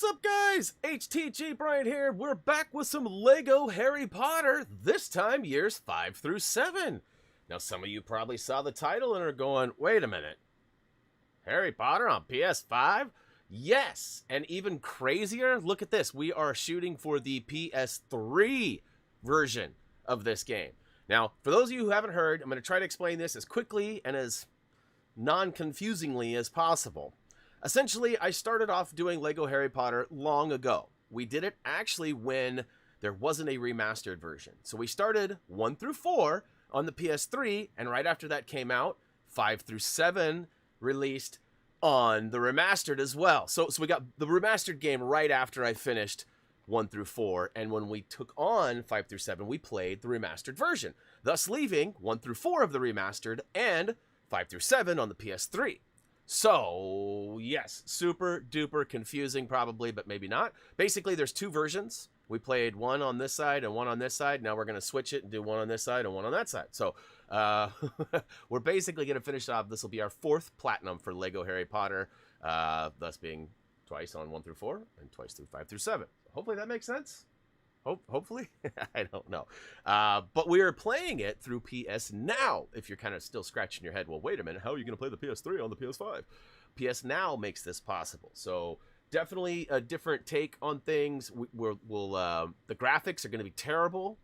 What's up, guys? HTG Brian here. We're back with some Lego Harry Potter, this time years 5 through 7. Now, some of you probably saw the title and are going, wait a minute. Harry Potter on PS5? Yes, and even crazier, look at this. We are shooting for the PS3 version of this game. Now, for those of you who haven't heard, I'm going to try to explain this as quickly and as non-confusingly as possible. Essentially, I started off doing Lego Harry Potter long ago. We did it actually when there wasn't a remastered version. So we started 1 through 4 on the PS3, and right after that came out, 5 through 7 released on the remastered as well. So we got the remastered game right after I finished 1 through 4, and when we took on 5 through 7, we played the remastered version, thus leaving 1 through 4 of the remastered and 5 through 7 on the PS3. So, yes, super duper confusing probably, but maybe not. Basically, there's 2 versions. We played one on this side and one on this side. Now we're going to switch it and do one on this side and one on that side. So, we're basically going to finish off. This will be our 4th platinum for Lego Harry Potter, thus being twice on 1 through 4 and twice through 5 through 7. Hopefully that makes sense. Hopefully, I don't know. But we are playing it through PS Now. If you're kind of still scratching your head, well, wait a minute, how are you going to play the PS3 on the PS5? PS Now makes this possible. So definitely a different take on things. The graphics are going to be terrible,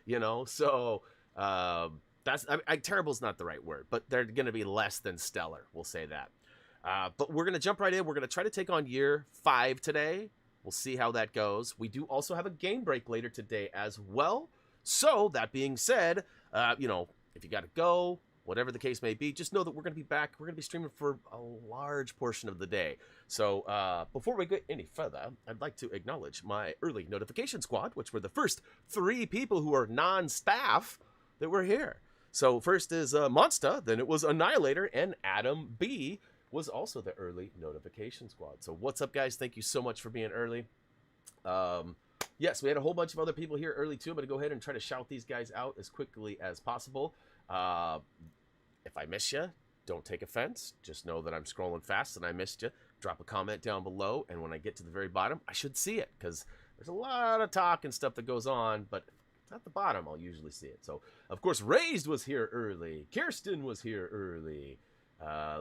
you know. So terrible is not the right word, but they're going to be less than stellar. We'll say that. But we're going to jump right in. We're going to try to take on year 5 today. We'll see how that goes. We do also have a game break later today as well. So, that being said, you know, if you got to go, whatever the case may be, just know that we're going to be back. We're going to be streaming for a large portion of the day. So, before we go any further, I'd like to acknowledge my early notification squad, which were the first 3 people who are non-staff that were here. So, first is Monsta, then it was Annihilator, and Adam B. was also the early notification squad. So what's up, guys? Thank you so much for being early. Yes, we had a whole bunch of other people here early too. I'm going to go ahead and try to shout these guys out as quickly as possible. If I miss you, don't take offense. Just know that I'm scrolling fast and I missed you. Drop a comment down below, and when I get to the very bottom, I should see it, because there's a lot of talk and stuff that goes on, but at the bottom, I'll usually see it. So, of course, Raised was here early. Kirsten was here early.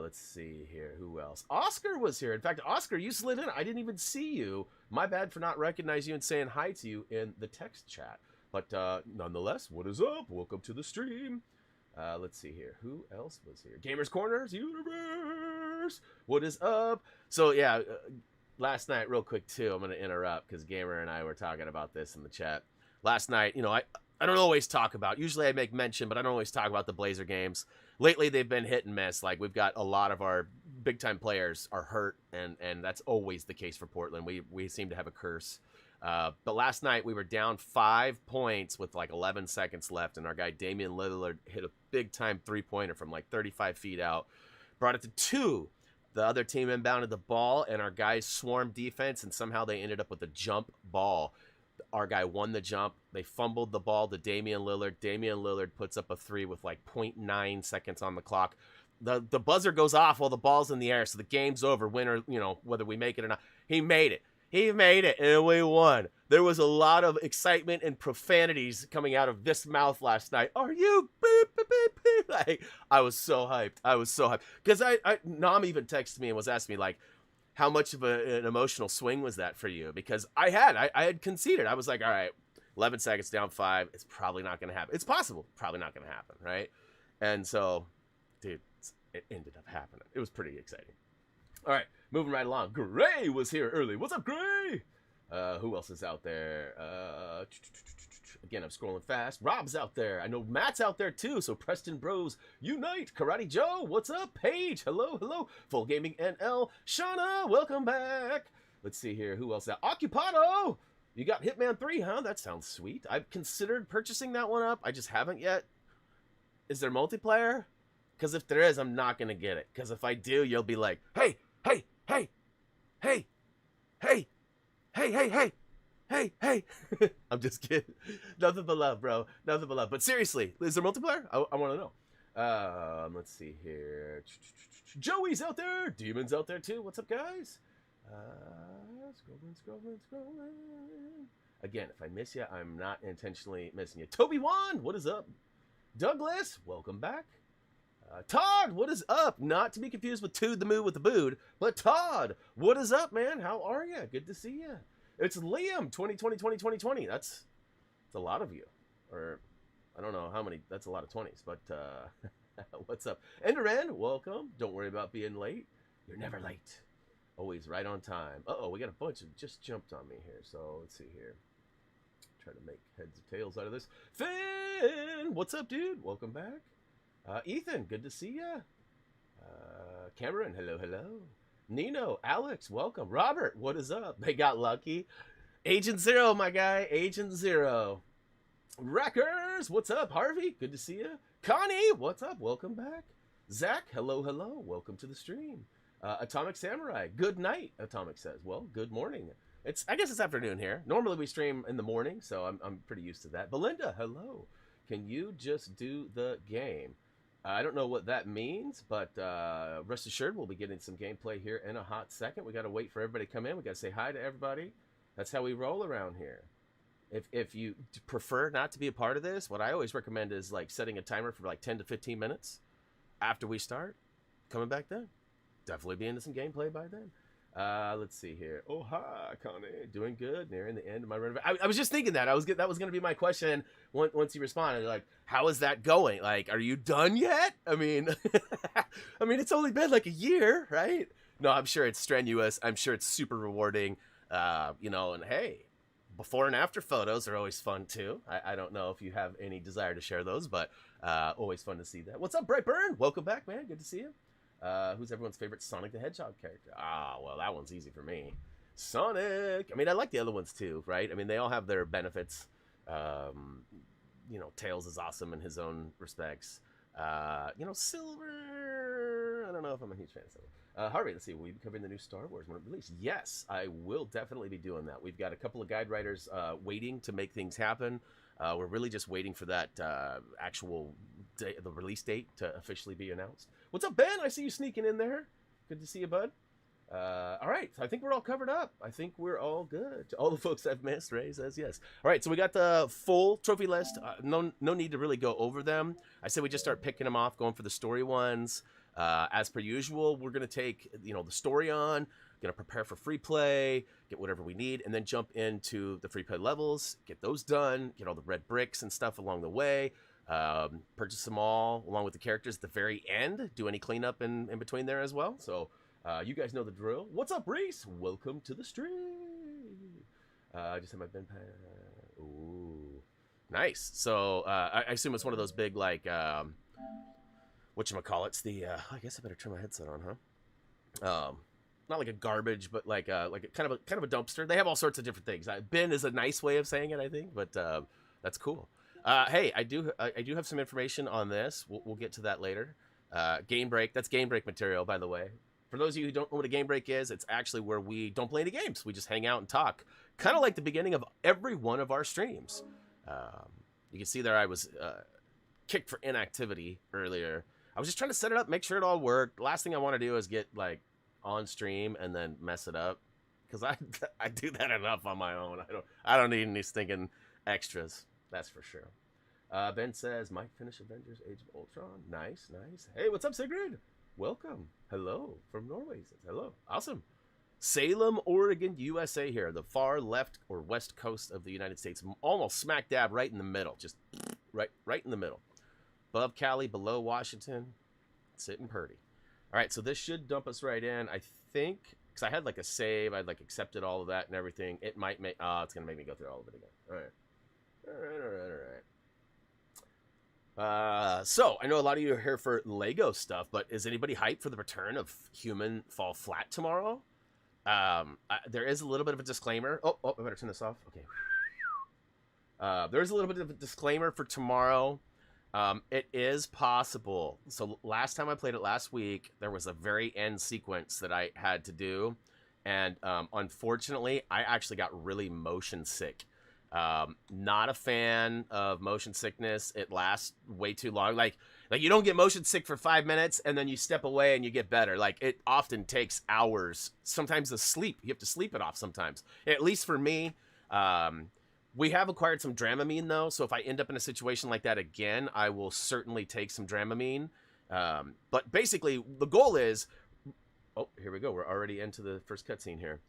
Let's see here. Who else? Oscar was here. In fact, Oscar, you slid in. I didn't even see you. My bad for not recognizing you and saying hi to you in the text chat. But nonetheless, what is up? Welcome to the stream. Let's see here. Who else was here? Gamers Corners Universe. What is up? So, yeah, last night, real quick, too, I'm going to interrupt because Gamer and I were talking about this in the chat. Last night, you know, I don't always talk about, usually I make mention, but I don't always talk about the Blazer games. Lately, they've been hit and miss. Like, we've got a lot of our big-time players are hurt, and that's always the case for Portland. We seem to have a curse. But last night, we were down 5 points with, like, 11 seconds left, and our guy Damian Lillard hit a big-time three-pointer from, like, 35 feet out. Brought it to 2. The other team inbounded the ball, and our guys swarmed defense, and somehow they ended up with a jump ball. Our guy won the jump. They fumbled the ball to Damian Lillard. Damian Lillard puts up a 3 with like 0.9 seconds on the clock. The buzzer goes off while the ball's in the air, so the game's over. Winner, you know, whether we make it or not. He made it. He made it, and we won. There was a lot of excitement and profanities coming out of this mouth last night. Are you? Beep, beep, beep, beep. Like, I was so hyped. I was so hyped. Because Nam even texted me and was asking me, like, how much of an emotional swing was that for you? Because I had conceded. I was like, all right, 11 seconds down 5. It's probably not going to happen. It's possible. Probably not going to happen, right? And so, dude, it ended up happening. It was pretty exciting. All right, moving right along. Gray was here early. What's up, Gray? Who else is out there? Again, I'm scrolling fast. Rob's out there. I know Matt's out there too. So Preston Bros Unite. Karate Joe, what's up? Paige, hello, hello. Full Gaming NL. Shauna, welcome back. Let's see here. Who else out? Occupado. You got Hitman 3, huh? That sounds sweet. I've considered purchasing that one up. I just haven't yet. Is there multiplayer? Because if there is, I'm not going to get it. Because if I do, you'll be like, hey, hey, hey, hey, hey, hey, hey, hey. Hey. I'm just kidding. Nothing but love, bro. Nothing but love. But seriously, is there multiplayer? I want to know. Let's see here. Joey's out there. Demon's out there too. What's up, guys? Scrolling. Again, if I miss you, I'm not intentionally missing you. Toby Wan, what is up? Douglas, welcome back. Todd, what is up? Not to be confused with Tood the Moo with the Bood, but Todd, what is up, man? How are you? Good to see you. It's Liam, 2020. That's a lot of you. Or, I don't know how many. That's a lot of 20s, but what's up? Enderan, welcome. Don't worry about being late. You're never late. Always right on time. Uh-oh, we got a bunch of just jumped on me here. So, let's see here. Try to make heads or tails out of this. Finn, what's up, dude? Welcome back. Ethan, good to see ya. Cameron, hello. Nino, Alex, welcome. Robert, what is up? They got lucky. Agent Zero, my guy. Agent Zero. Wreckers, what's up? Harvey, good to see ya. Connie, what's up? Welcome back. Zach, hello. Welcome to the stream. Atomic Samurai, good night, Atomic says. Well, good morning. I guess it's afternoon here. Normally we stream in the morning, so I'm pretty used to that. Belinda, hello. Can you just do the game? I don't know what that means, but rest assured we'll be getting some gameplay here in a hot second. We got to wait for everybody to come in. We got to say hi to everybody. That's how we roll around here. If you prefer not to be a part of this, what I always recommend is like setting a timer for like 10 to 15 minutes after we start. Coming back then. Definitely be into some gameplay by then. Let's see here. Oh, hi, Connie. Doing good. Nearing the end of my renovation. I was just thinking that. That was going to be my question once you responded. Like, how is that going? Like, are you done yet? I mean, it's only been like a year, right? No, I'm sure it's strenuous. I'm sure it's super rewarding. And hey, before and after photos are always fun too. I don't know if you have any desire to share those, but always fun to see that. What's up, Brightburn? Welcome back, man. Good to see you. Who's everyone's favorite Sonic the Hedgehog character? Well, that one's easy for me. Sonic. I mean, I like the other ones too, right? I mean, they all have their benefits. Tails is awesome in his own respects. Silver. I don't know if I'm a huge fan of Silver. Harvey, let's see. Will you be covering the new Star Wars when it releases? Yes, I will definitely be doing that. We've got a couple of guide writers waiting to make things happen. We're really just waiting for that actual the release date to officially be announced. What's up, Ben? I see you sneaking in there. Good to see you, bud. All right, I think we're all covered up. I think we're all good. To all the folks I've missed, Ray says yes. All right, so we got the full trophy list. No need to really go over them. I said we just start picking them off, going for the story ones. As per usual, we're going to take the story on, going to prepare for free play, get whatever we need, and then jump into the free play levels, get those done, get all the red bricks and stuff along the way. Purchase them all along with the characters at the very end. Do any cleanup in between there as well. So you guys know the drill. What's up, Reese? Welcome to the stream. I just had my Ben. Ooh, nice. So I assume it's one of those big like whatchamacallits, the I guess I better turn my headset on, huh? Not like a garbage, but like a kind of a dumpster. They have all sorts of different things. Bin is a nice way of saying it, I think, but that's cool. Hey, I do have some information on this. We'll get to that later. Game break. That's game break material, by the way. For those of you who don't know what a game break is, it's actually where we don't play any games. We just hang out and talk, kind of like the beginning of every one of our streams. You can see there I was kicked for inactivity earlier. I was just trying to set it up, make sure it all worked. Last thing I want to do is get like on stream and then mess it up, because I do that enough on my own. I don't need any stinking extras. That's for sure. Ben says, might finish Avengers Age of Ultron. Nice. Hey, what's up, Sigrid? Welcome. Hello from Norway. He says, hello. Awesome. Salem, Oregon, USA here. The far left or west coast of the United States. Almost smack dab right in the middle. Just right in the middle. Above Cali, below Washington. Sitting pretty. All right, so this should dump us right in. I think, because I had like a save. I'd like accepted all of that and everything. It might make, it's going to make me go through all of it again. All right. So I know a lot of you are here for Lego stuff, but is anybody hyped for the return of Human Fall Flat tomorrow? There is a little bit of a disclaimer. Oh, I better turn this off. Okay. There is a little bit of a disclaimer for tomorrow. It is possible. So last time I played it last week, there was a very end sequence that I had to do, and unfortunately, I actually got really motion sick. Not a fan of motion sickness. It lasts way too long. Like you don't get motion sick for 5 minutes and then you step away and you get better. Like it often takes hours. Sometimes the sleep, you have to sleep it off sometimes. At least for me. We have acquired some Dramamine though, so if I end up in a situation like that again, I will certainly take some Dramamine. But basically, the goal is... Oh, here we go. We're already into the first cutscene here.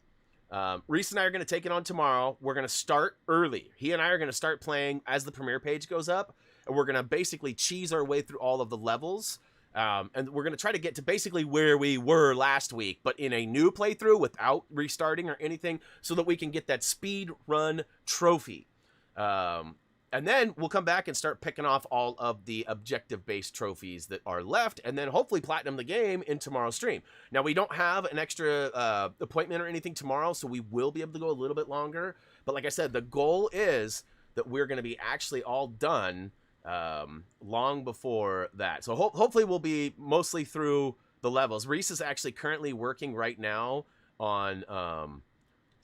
Reese and I are going to take it on tomorrow. We're going to start early. He and I are going to start playing as the premiere page goes up, and we're going to basically cheese our way through all of the levels. And we're going to try to get to basically where we were last week, but in a new playthrough without restarting or anything, so that we can get that speed run trophy. And then we'll come back and start picking off all of the objective-based trophies that are left, and then hopefully platinum the game in tomorrow's stream. Now, we don't have an extra appointment or anything tomorrow, so we will be able to go a little bit longer. But like I said, the goal is that we're going to be actually all done long before that. So hopefully we'll be mostly through the levels. Reese is actually currently working right now on...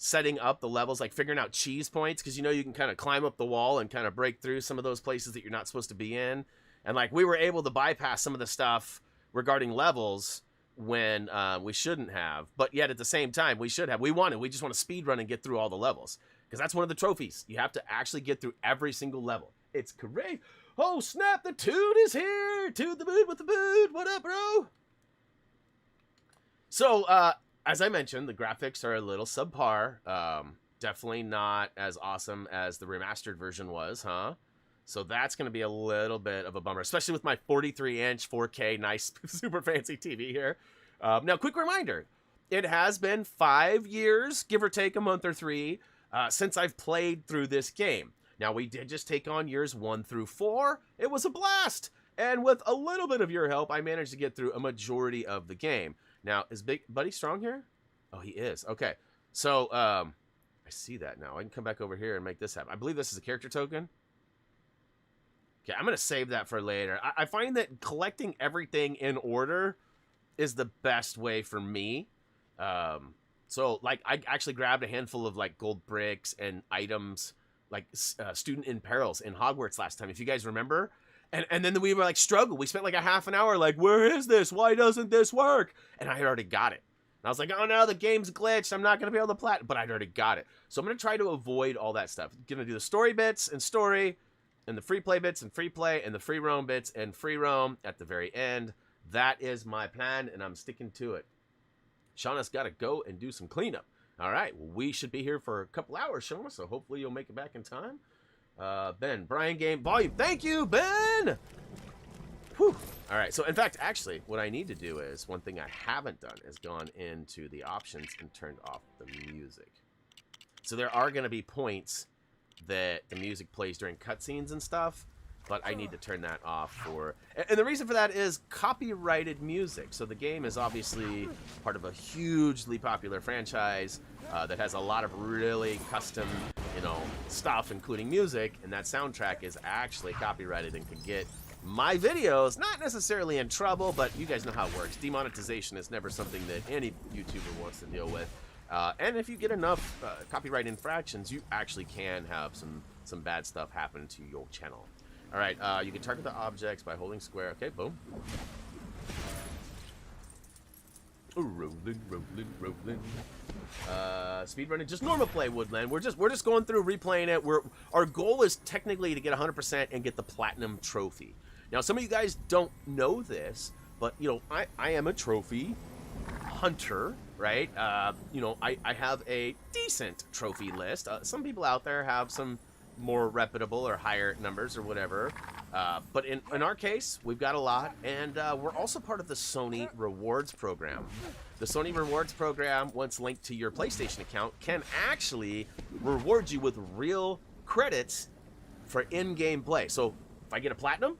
setting up the levels, like figuring out cheese points, because you know you can kind of climb up the wall and kind of break through some of those places that you're not supposed to be in. And like we were able to bypass some of the stuff regarding levels when we shouldn't have, but yet at the same time we should have. We just want to speed run and get through all the levels, because that's one of the trophies. You have to actually get through every single level. It's great. Oh snap, the Toot is here. Toot the Boot with the boot. What up, bro? So as I mentioned, the graphics are a little subpar. Definitely not as awesome as the remastered version was, huh? So that's going to be a little bit of a bummer, especially with my 43-inch 4K nice super fancy TV here. Now, quick reminder. It has been 5 years, give or take a month or 3, since I've played through this game. Now, we did just take on years 1 through 4. It was a blast. And with a little bit of your help, I managed to get through a majority of the game. Now, is Big Buddy Strong here? Oh, he is. Okay. So, I see that now. I can come back over here and make this happen. I believe this is a character token. Okay, I'm going to save that for later. I find that collecting everything in order is the best way for me. So, like, I actually grabbed a handful of, like, gold bricks and items, like, student in perils in Hogwarts last time, if you guys remember. And then we were like struggle. We spent like a half an hour like, where is this? Why doesn't this work? And I had already got it. And I was like, oh no, the game's glitched. I'm not going to be able to plat, but I'd already got it. So I'm going to try to avoid all that stuff. I'm going to do the story bits and story, and the free play bits and free play, and the free roam bits and free roam at the very end. That is my plan, and I'm sticking to it. Shauna's got to go and do some cleanup. All right, well, we should be here for a couple hours, Shauna, so hopefully you'll make it back in time. Ben, Brian Game Volume. Thank you, Ben! Whew. All right, so in fact, actually, what I need to do is, one thing I haven't done is gone into the options and turned off the music. So there are going to be points that the music plays during cutscenes and stuff, but I need to turn that off for... And the reason for that is copyrighted music. So the game is obviously part of a hugely popular franchise that has a lot of really custom, you know, stuff, including music, and that soundtrack is actually copyrighted and could get my videos not necessarily in trouble, but you guys know how it works. Demonetization is never something that any YouTuber wants to deal with. And if you get enough copyright infractions, you actually can have some bad stuff happen to your channel. All right, you can target the objects by holding square. Okay, boom. Rolling, rolling, rolling. Speedrunning, just normal play, Woodland. We're just going through replaying it. Our goal is technically to get 100% and get the platinum trophy. Now, some of you guys don't know this, but you know, I am a trophy hunter, right? You know, I have a decent trophy list. Some people out there have some more reputable or higher numbers or whatever. But in our case, we've got a lot, and we're also part of the Sony Rewards program. The Sony Rewards program, once linked to your PlayStation account, can actually reward you with real credits for in-game play. So if I get a platinum,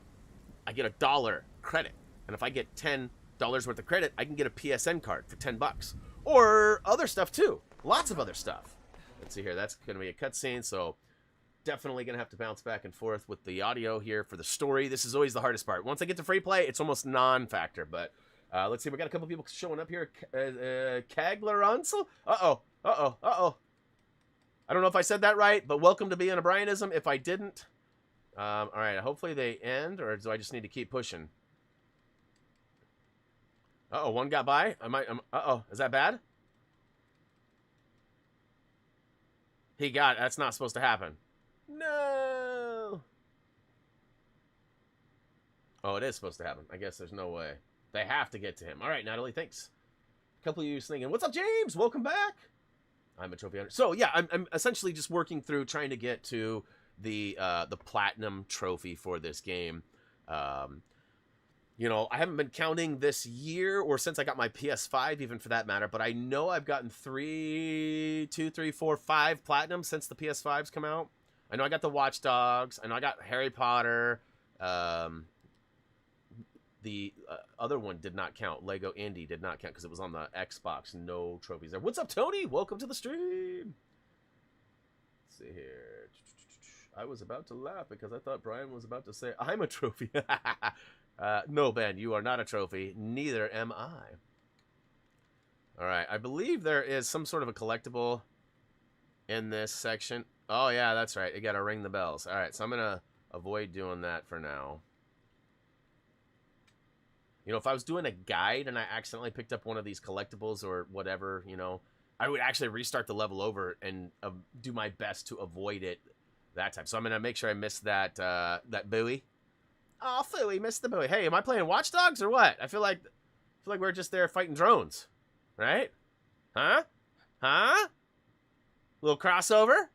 I get $1 credit. And if I get $10 worth of credit, I can get a PSN card for $10. Or other stuff too. Lots of other stuff. Let's see here. That's going to be a cutscene, so definitely going to have to bounce back and forth with the audio here for the story. This is always the hardest part. Once I get to free play, it's almost non-factor. But let's see. We got a couple people showing up here. Kagler Ansel? Uh-oh. Uh-oh. Uh-oh. I don't know if I said that right, but welcome to being a Brianism if I didn't. All right, hopefully they end, or do I just need to keep pushing? Uh-oh, one got by. Uh-oh, is that bad? He got it. That's not supposed to happen. No. Oh, it is supposed to happen. I guess there's no way. They have to get to him. All right, Natalie, thanks. A couple of you thinking, what's up, James? Welcome back. I'm a trophy hunter. So, yeah, I'm essentially just working through trying to get to the platinum trophy for this game. You know, I haven't been counting this year or since I got my PS5, even for that matter, but I know I've gotten 5 platinum since the PS5's come out. I know I got the Watch Dogs. I know I got Harry Potter. The other one did not count. Lego Indy did not count because it was on the Xbox. No trophies there. What's up, Tony? Welcome to the stream. Let's see here. I was about to laugh because I thought Brian was about to say, I'm a trophy. No, Ben, you are not a trophy. Neither am I. All right. I believe there is some sort of a collectible in this section. Oh, yeah, that's right. You got to ring the bells. All right, so I'm going to avoid doing that for now. You know, if I was doing a guide and I accidentally picked up one of these collectibles or whatever, you know, I would actually restart the level over and do my best to avoid it that time. So I'm going to make sure I miss that that buoy. Oh, Phooey, missed the buoy. Hey, am I playing Watch Dogs or what? I feel like we're just there fighting drones, right? Huh? Huh? Little crossover?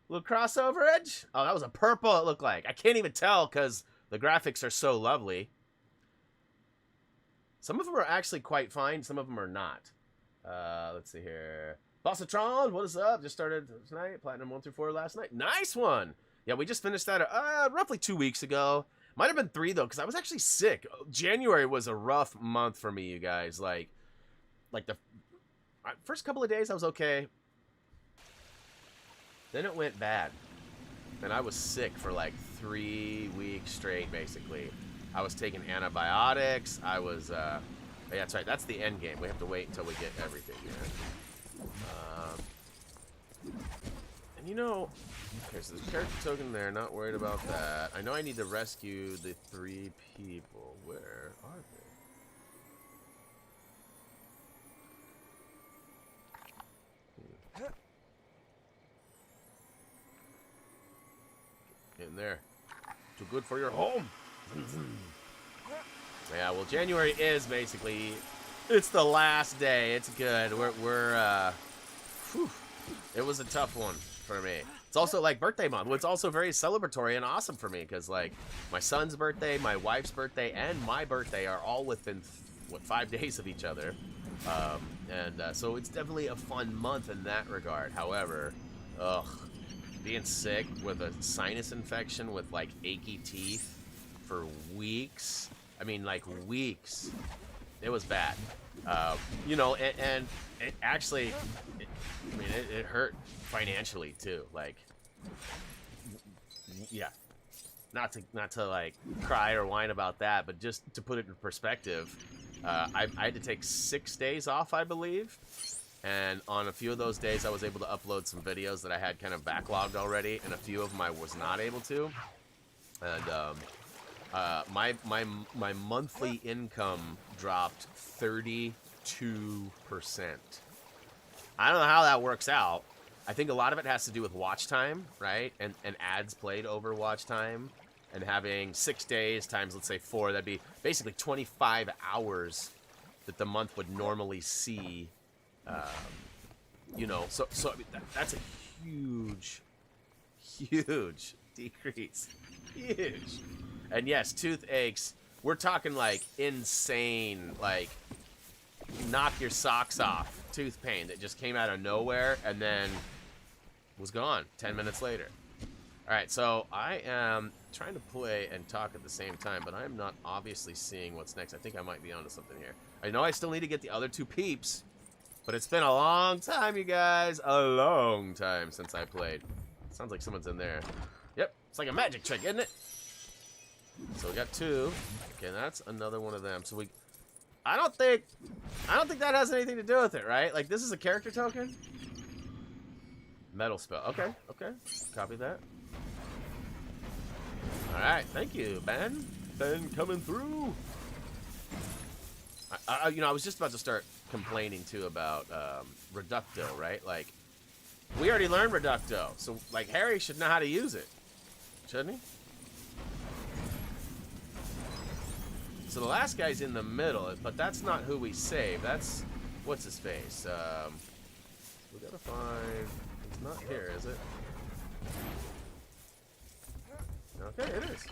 Little crossover edge? Oh, that was a purple it looked like. I can't even tell because the graphics are so lovely. Some of them are actually quite fine. Some of them are not. Let's see here. Bossatron, what is up? Just started tonight. Platinum 1 through 4 last night. Nice one. Yeah, we just finished that roughly 2 weeks ago. Might have been 3 though, because I was actually sick. January was a rough month for me, you guys. Like the first couple of days I was okay. Then it went bad. And I was sick for like 3 weeks straight, basically. I was taking antibiotics. I was, yeah, that's right. That's the end game. We have to wait until we get everything here. And you know, okay, so there's a character token there. Not worried about that. I know I need to rescue the 3 people. Where are they? In there. Too good for your home. Yeah, well, January is basically, it's the last day. It's good. Whew, it was a tough one for me. It's also like birthday month. Well, it's also very celebratory and awesome for me because like my son's birthday, my wife's birthday, and my birthday are all within, what, 5 days of each other. So it's definitely a fun month in that regard. However, being sick with a sinus infection with like achy teeth for weeks. I mean, like weeks. It was bad. You know, and it actually, it hurt financially too. Like, yeah, not to like cry or whine about that, but just to put it in perspective, I had to take 6 days off, I believe. And on a few of those days, I was able to upload some videos that I had kind of backlogged already, and a few of them I was not able to. And my monthly income dropped 32%. I don't know how that works out. I think a lot of it has to do with watch time, right? And ads played over watch time. And having 6 days times, let's say 4, that'd be basically 25 hours that the month would normally see. You know, so I mean, that's a huge decrease. Huge. And yes, toothaches, we're talking like insane, like knock your socks off tooth pain that just came out of nowhere and then was gone 10 minutes later. All right, so I am trying to play and talk at the same time, but I'm not obviously seeing what's next. I think I might be onto something here. I know I still need to get the other 2 peeps, but it's been a long time, you guys. A long time since I played. Sounds like someone's in there. Yep, it's like a magic trick, isn't it? So we got 2. Okay, that's another one of them. So I don't think that has anything to do with it, right? Like, this is a character token? Metal spell. Okay, okay. Copy that. Alright, thank you, Ben. Ben coming through. You know, I was just about to start complaining, too, about Reducto, right? Like, we already learned Reducto, so, like, Harry should know how to use it. Shouldn't he? So the last guy's in the middle, but that's not who we save. That's... What's his face? We gotta find... It's not here, is it? Okay, it is.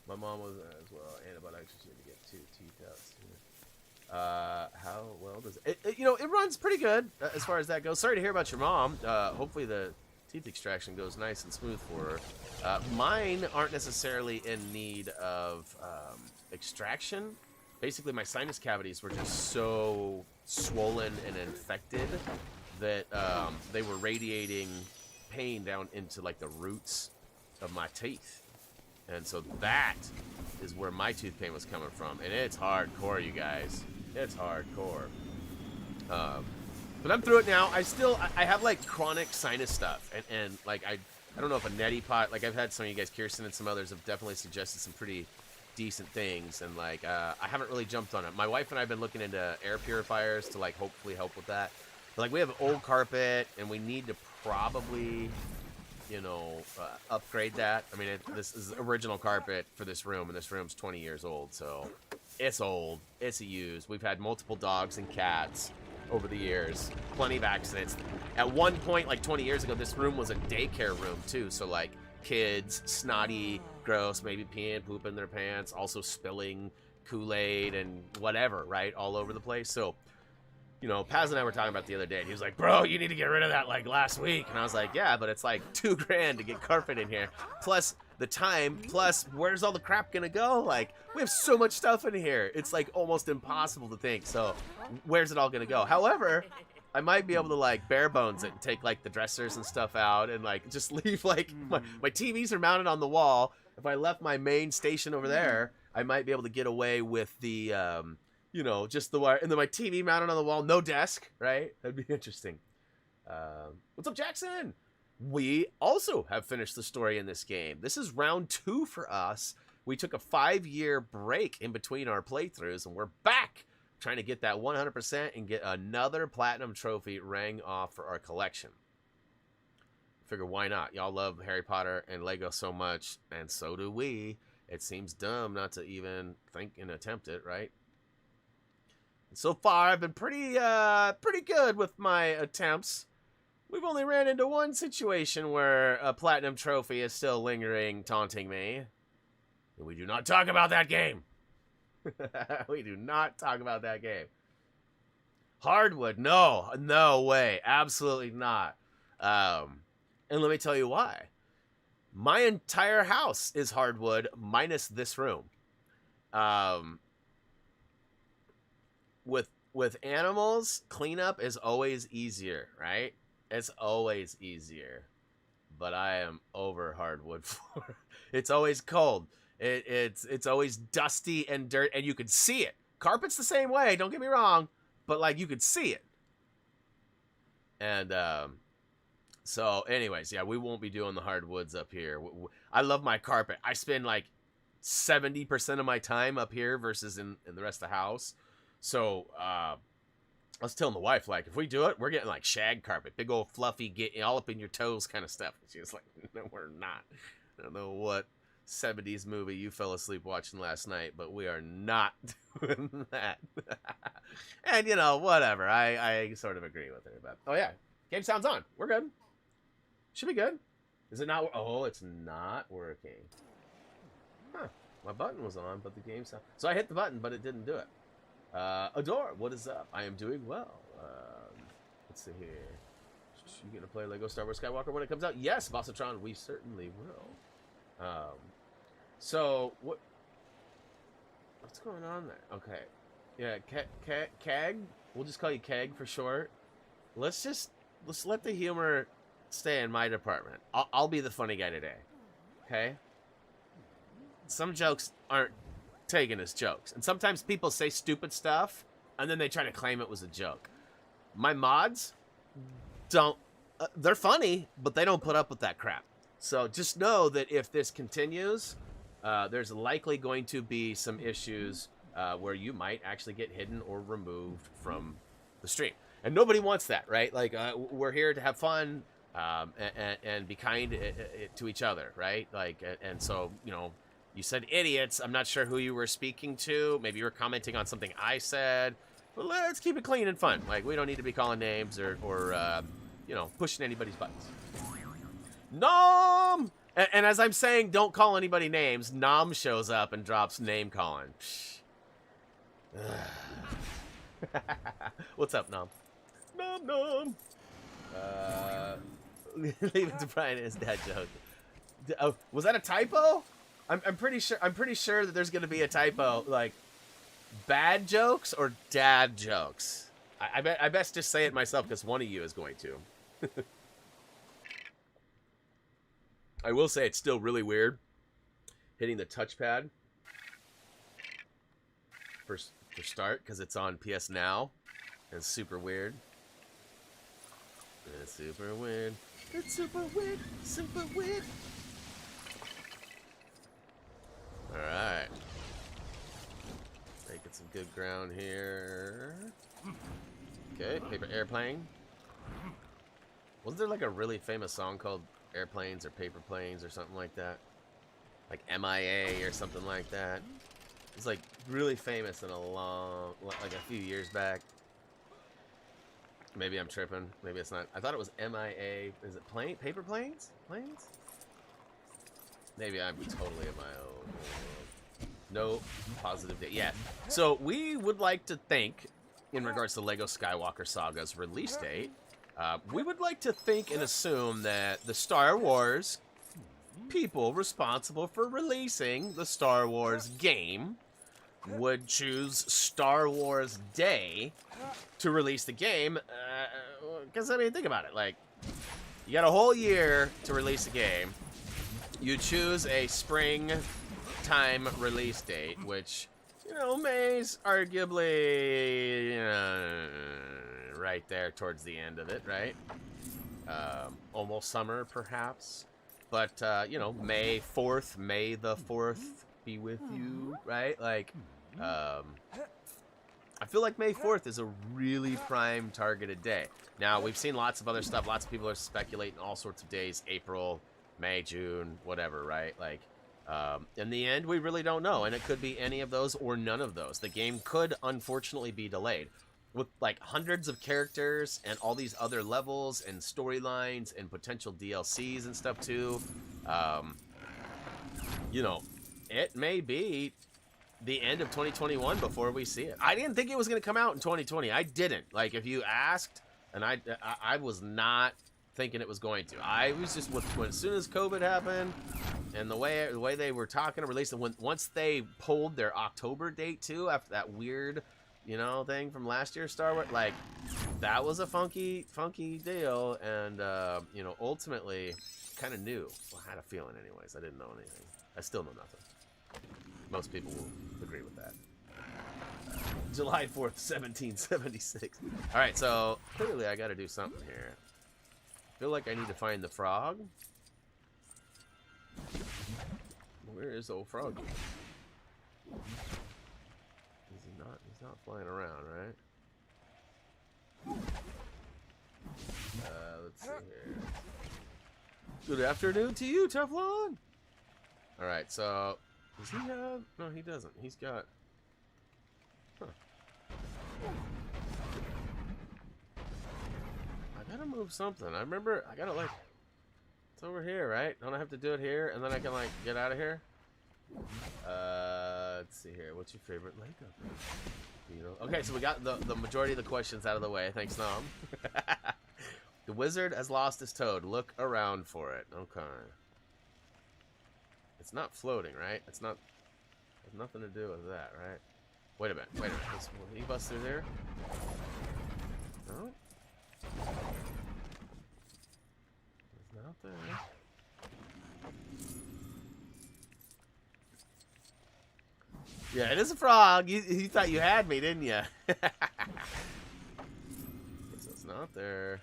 My mom was as well. Antibiotics, she had to get 2 teeth out. How well does it? You know, it runs pretty good as far as that goes. Sorry to hear about your mom. Hopefully the teeth extraction goes nice and smooth for her. Mine aren't necessarily in need of extraction. Basically, my sinus cavities were just so swollen and infected that they were radiating pain down into like the roots of my teeth, and so that is where my tooth pain was coming from, and it's hardcore, you guys. It's hardcore. But I'm through it now. I have like chronic sinus stuff, and like I don't know if a neti pot, like I've had some of you guys, Kirsten and some others, have definitely suggested some pretty decent things, and like I haven't really jumped on it. My wife and I have been looking into air purifiers to like hopefully help with that. But, like, we have old carpet, and we need to probably, you know, upgrade that. I mean, this is original carpet for this room, and this room's 20 years old, so it's old. It's used. We've had multiple dogs and cats over the years. Plenty of accidents. At one point, like 20 years ago, this room was a daycare room, too. So, like, kids, snotty, gross, maybe peeing, pooping their pants, also spilling Kool-Aid and whatever, right, all over the place. So, you know, Paz and I were talking about it the other day, and he was like, bro, you need to get rid of that, like, last week. And I was like, yeah, but it's like $2,000 to get carpet in here. Plus the time, plus where's all the crap gonna go? Like, we have so much stuff in here. It's, like, almost impossible to think. So, where's it all gonna go? However, I might be able to, like, bare bones it and take, like, the dressers and stuff out and, like, just leave, like, my TVs are mounted on the wall. If I left my main station over there, I might be able to get away with the, you know, just the wire, and then my TV mounted on the wall, no desk, right? That'd be interesting. What's up, Jackson? We also have finished the story in this game. This is round 2 for us. We took a 5-year break in between our playthroughs, and we're back trying to get that 100% and get another platinum trophy rang off for our collection. Figure, why not? Y'all love Harry Potter and Lego so much, and so do we. It seems dumb not to even think and attempt it, right? So far, I've been pretty good with my attempts. We've only ran into one situation where a platinum trophy is still lingering, taunting me. And we do not talk about that game. We do not talk about that game. Hardwood, no way, absolutely not. And let me tell you why. My entire house is hardwood, minus this room. With animals, cleanup is always easier, right? It's always easier. But I am over hardwood floor. It's always cold. It's always dusty and dirt, and you can see it. Carpet's the same way, don't get me wrong, but like you could see it. And so anyways, yeah, we won't be doing the hardwoods up here. I love my carpet. I spend like 70% of my time up here versus in the rest of the house. So, I was telling the wife, like, if we do it, we're getting, like, shag carpet. Big old fluffy, get all up in your toes kind of stuff. And she was like, no, we're not. I don't know what 70s movie you fell asleep watching last night, but we are not doing that. And, you know, whatever. I sort of agree with her. But, oh, yeah. Game sound's on. We're good. Should be good. Is it not? Oh, it's not working. Huh. My button was on, but the game sound. So I hit the button, but it didn't do it. Adore, what is up? I am doing well. Let's see here. You gonna play Lego Star Wars Skywalker when it comes out? Yes, Bossatron, we certainly will. So what's going on there? Okay, yeah, Keg. We'll just call you Keg for short. Let's let the humor stay in my department. I'll be the funny guy today. Okay. Some jokes aren't taken as jokes, and sometimes people say stupid stuff and then they try to claim it was a joke. My mods don't they're funny, but they don't put up with that crap. So just know that if this continues, there's likely going to be some issues where you might actually get hidden or removed from the stream. And nobody wants that, right? Like, we're here to have fun and be kind to each other, right? Like, and so, you know, you said idiots. I'm not sure who you were speaking to. Maybe you were commenting on something I said. But let's keep it clean and fun. Like, we don't need to be calling names or you know, pushing anybody's buttons. Nom! And as I'm saying, don't call anybody names, Nom shows up and drops name calling. What's up, Nom? Nom Nom. Leave it to Brian and his dad joke. Oh, was that a typo? I'm pretty sure. I'm pretty sure that there's gonna be a typo, like bad jokes or dad jokes. I best just say it myself because one of you is going to. I will say it's still really weird hitting the touchpad for start because it's on PS Now. It's super weird. It's super weird. It's super weird. Super weird. Alright. Making some good ground here. Okay, paper airplane. Wasn't there like a really famous song called Airplanes or Paper Planes or something like that? Like MIA or something like that. It's like really famous in a long, like a few years back. Maybe I'm tripping. Maybe it's not. I thought it was MIA. Is it plane? Paper planes? Planes? Maybe I'm totally in my own world. No positive date. Yeah. So we would like to think, in regards to Lego Skywalker Saga's release date, we would like to think and assume that the Star Wars people responsible for releasing the Star Wars game would choose Star Wars Day to release the game. Because, I mean, think about it. Like, you got a whole year to release a game. You choose a spring time release date, which, you know, May's arguably right there towards the end of it, right? Almost summer, perhaps. But, you know, May 4th, May the 4th be with you, right? Like, I feel like May 4th is a really prime targeted day. Now, we've seen lots of other stuff. Lots of people are speculating all sorts of days, April, May, June, whatever, right? Like, in the end, we really don't know. And it could be any of those or none of those. The game could, unfortunately, be delayed. With, like, hundreds of characters and all these other levels and storylines and potential DLCs and stuff, too. You know, it may be the end of 2021 before we see it. I didn't think it was going to come out in 2020. I didn't. Like, if you asked, and I was not thinking it was going to. I was just, as soon as COVID happened, and the way they were talking to release it, once they pulled their October date, too, after that weird, you know, thing from last year's Star Wars, like, that was a funky deal, and, you know, ultimately, kind of knew. Well, I had a feeling anyways. I didn't know anything. I still know nothing. Most people will agree with that. July 4th, 1776. All right, so clearly I got to do something here. I feel like I need to find the frog. Where is old froggy? Is he not? He's not flying around, right? Let's see here. Good afternoon to you, Teflon. All right, so does he have? No, he doesn't. He's got. Huh. I gotta move something. I remember. I gotta like. It's over here, right? Don't I have to do it here, and then I can like get out of here? Let's see here. What's your favorite Lego? You know. Okay, so we got the majority of the questions out of the way. Thanks, Nom. The wizard has lost his toad. Look around for it. Okay. It's not floating, right? It's not. Has nothing to do with that, right? Wait a minute. Wait a minute. Will he bust through there? No. It's not there. Yeah, it is a frog. You thought you had me, didn't you? So it's not there.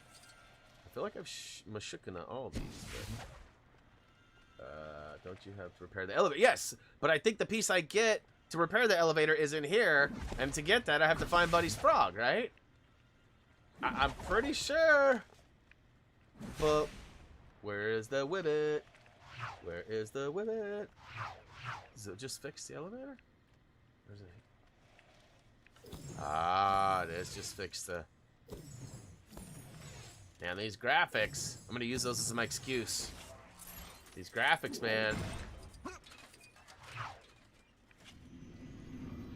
I feel like I've mashukana all these, but don't you have to repair the elevator? Yes, but I think the piece I get to repair the elevator is in here, and to get that I have to find Buddy's frog, right? I'm pretty sure. But where is the whippet? Where is the whippet? Does it just fix the elevator? Or is it... Ah, it is just fix the... Man, these graphics. I'm gonna use those as my excuse. These graphics, man.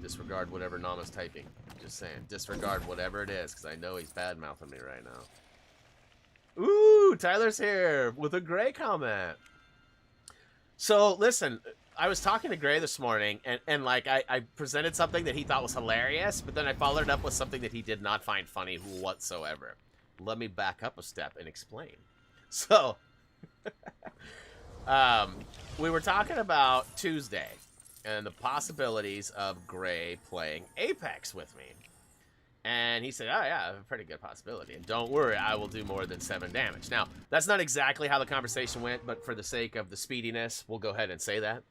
Disregard whatever Nama's typing. Just saying. Disregard whatever it is, because I know he's bad-mouthing me right now. Ooh, Tyler's here with a Gray comment. So, listen, I was talking to Gray this morning, and like, I presented something that he thought was hilarious, but then I followed it up with something that he did not find funny whatsoever. Let me back up a step and explain. So, we were talking about Tuesday and the possibilities of Gray playing Apex with me. And he said, oh yeah, I have a pretty good possibility. And don't worry, I will do more than 7 damage. Now, that's not exactly how the conversation went, but for the sake of the speediness, we'll go ahead and say that.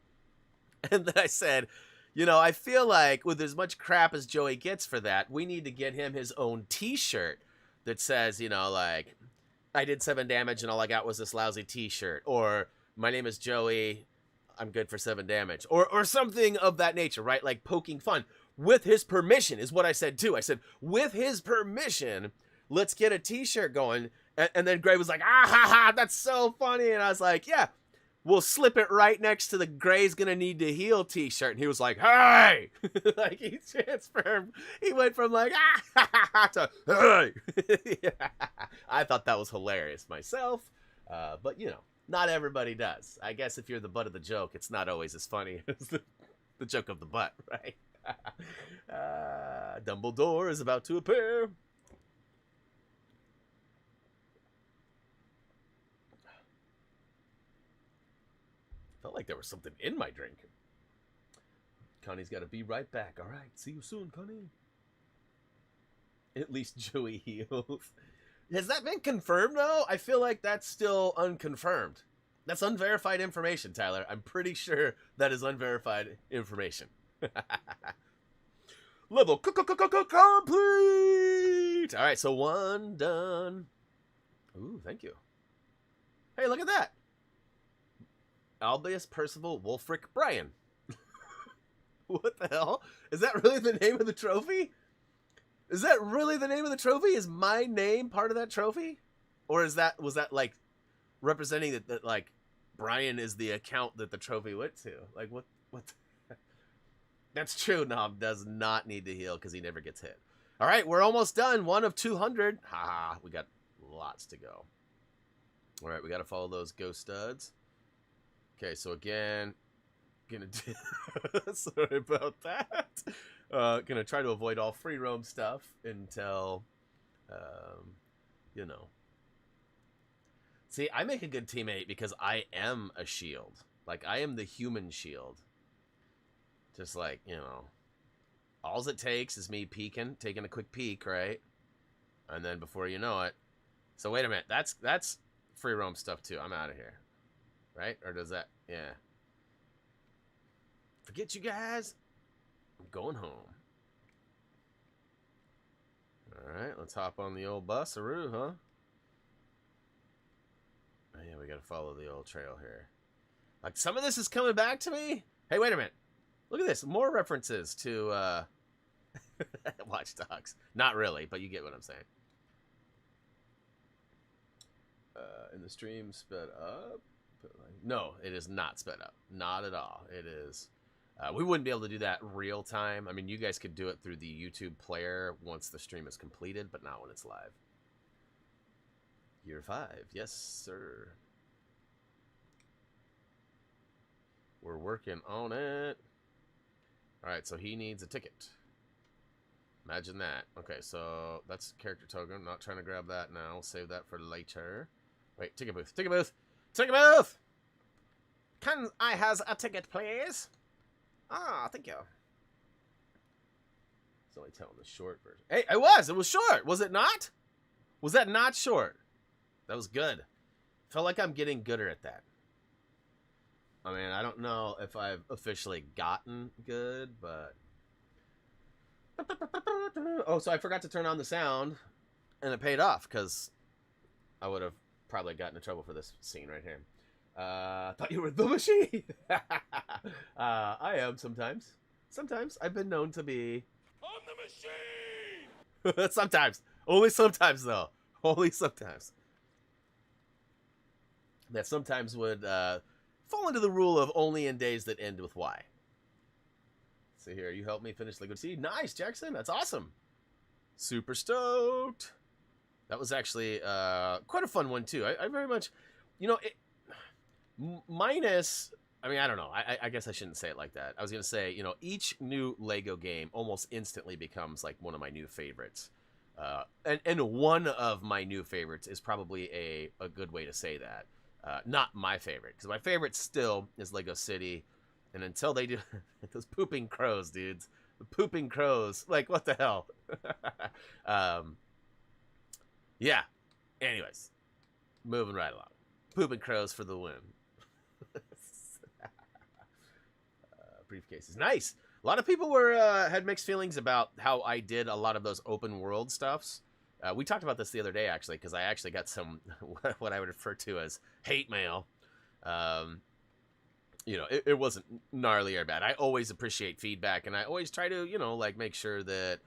And then I said, you know, I feel like with as much crap as Joey gets for that, we need to get him his own t-shirt that says, you know, like, I did 7 damage and all I got was this lousy t-shirt. Or, my name is Joey, I'm good for 7 damage. Or something of that nature, right? Like poking fun. With his permission is what I said too. I said, with his permission, let's get a t-shirt going. And then Gray was like, ah ha ha, that's so funny. And I was like, yeah, we'll slip it right next to the Gray's gonna need to heal t-shirt. And he was like, hey! Like he transferred. He went from like, ah ha ha ha to, hey! Yeah. I thought that was hilarious myself. But you know, not everybody does. I guess if you're the butt of the joke, it's not always as funny as the joke of the butt, right? Dumbledore is about to appear. Felt like there was something in my drink. Connie's got to be right back. All right, see you soon, Connie. At least Joey heals. Has that been confirmed, though? I feel like that's still unconfirmed. That's unverified information, Tyler. I'm pretty sure that is unverified information. Level complete! Alright, so 1 done. Ooh, thank you. Hey, look at that. Albius Percival Wolfric Brian. What the hell? Is that really the name of the trophy? Is that really the name of the trophy? Is my name part of that trophy? Or was that like representing that like Brian is the account that the trophy went to? Like what That's true. Nom does not need to heal because he never gets hit. All right, we're almost done. 1 of 200. Ha, we got lots to go. All right, we got to follow those ghost studs. Okay, so again, gonna do sorry about that. Gonna try to avoid all free roam stuff until, you know. See, I make a good teammate because I am a shield. Like, I am the human shield. Just like, you know, all it takes is me peeking, taking a quick peek, right? And then before you know it. So wait a minute, that's free roam stuff too. I'm out of here. Right? Or does that, yeah. Forget you guys. I'm going home. Alright, let's hop on the old bus-aroo, huh? Oh yeah, we gotta follow the old trail here. Like, some of this is coming back to me. Hey, wait a minute. Look at this. More references to Watch Dogs. Not really, but you get what I'm saying. In the stream, sped up. No, it is not sped up. Not at all. It is. We wouldn't be able to do that real time. I mean, you guys could do it through the YouTube player once the stream is completed, but not when it's live. Year 5. Yes, sir. We're working on it. Alright, so he needs a ticket. Imagine that. Okay, so that's character token. I'm not trying to grab that now. We'll save that for later. Wait, ticket booth. Ticket booth. Ticket booth! Can I has a ticket, please? Ah, thank you. It's only telling the short version. Hey, it was short. Was it not? Was that not short? That was good. Felt like I'm getting gooder at that. I mean, I don't know if I've officially gotten good, but... Oh, so I forgot to turn on the sound, and it paid off, because I would have probably gotten in trouble for this scene right here. Thought you were the machine! I am sometimes. Sometimes. I've been known to be... I'm the machine! Sometimes. Only sometimes, though. Only sometimes. That sometimes would fall into the rule of only in days that end with Y. So here, you helped me finish Liquid Sea. Nice, Jackson. That's awesome. Super stoked. That was actually quite a fun one, too. I very much... You know, minus... I mean, I don't know. I guess I shouldn't say it like that. I was going to say, you know, each new Lego game almost instantly becomes, like, one of my new favorites. And one of my new favorites is probably a good way to say that. Not my favorite, because my favorite still is Lego City. And until they do... those pooping crows, dudes. The pooping crows. Like, what the hell? Yeah. Anyways. Moving right along. Pooping crows for the win. Briefcases. Nice. A lot of people had mixed feelings about how I did a lot of those open world stuffs. We talked about this the other day, actually, because I actually got some, what I would refer to as hate mail. You know, it wasn't gnarly or bad. I always appreciate feedback, and I always try to, you know, like, make sure that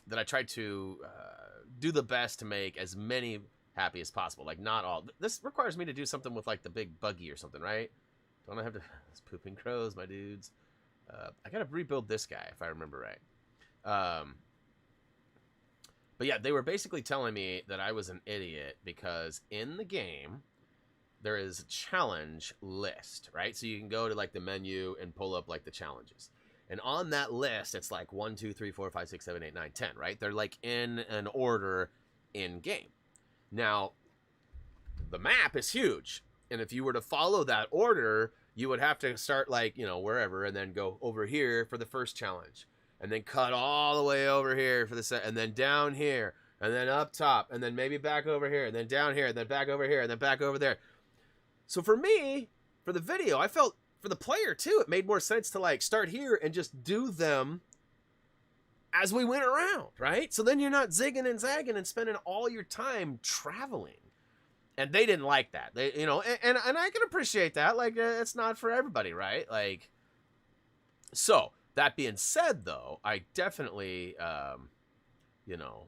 that I try to do the best to make as many happy as possible. Like, not all. This requires me to do something with, like, the big buggy or something, right? Don't I have to... Those pooping crows, my dudes. I gotta rebuild this guy, if I remember right. But yeah, they were basically telling me that I was an idiot because in the game, there is a challenge list, right? So you can go to, like, the menu and pull up, like, the challenges. And on that list, it's like 1, 2, 3, 4, 5, 6, 7, 8, 9, 10, right? They're, like, in an order in-game. Now, the map is huge. And if you were to follow that order, you would have to start, like, you know, wherever, and then go over here for the first challenge. And then cut all the way over here for the set, and then down here, and then up top, and then maybe back over here, and then down here, and then back over here, and then back over there. So for me, for the video, I felt, for the player too, it made more sense to, like, start here and just do them as we went around, right? So then you're not zigging and zagging and spending all your time traveling. And they didn't like that. They, you know, and I can appreciate that. Like, it's not for everybody, right? Like, so... That being said, though, I definitely, you know,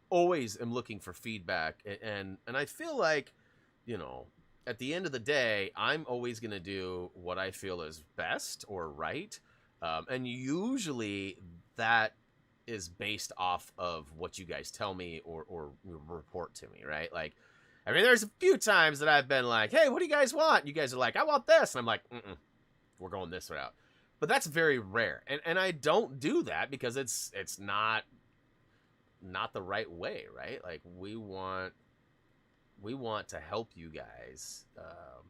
always am looking for feedback. And I feel like, you know, at the end of the day, I'm always going to do what I feel is best or right. And usually that is based off of what you guys tell me or report to me, right? Like, I mean, there's a few times that I've been like, hey, what do you guys want? You guys are like, I want this. And I'm like, we're going this route. But that's very rare, and I don't do that because it's not the right way, right? Like, we want to help you guys.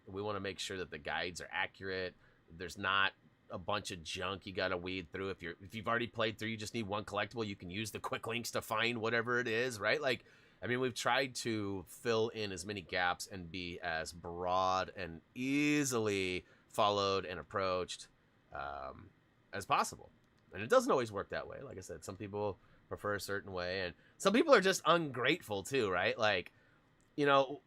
We want to make sure that the guides are accurate. There's not a bunch of junk you got to weed through. If you've already played through, you just need one collectible. You can use the quick links to find whatever it is, right? Like, I mean, we've tried to fill in as many gaps and be as broad and easily followed and approached as possible. And it doesn't always work that way. Like I said, some people prefer a certain way, and some people are just ungrateful too, right? Like, you know,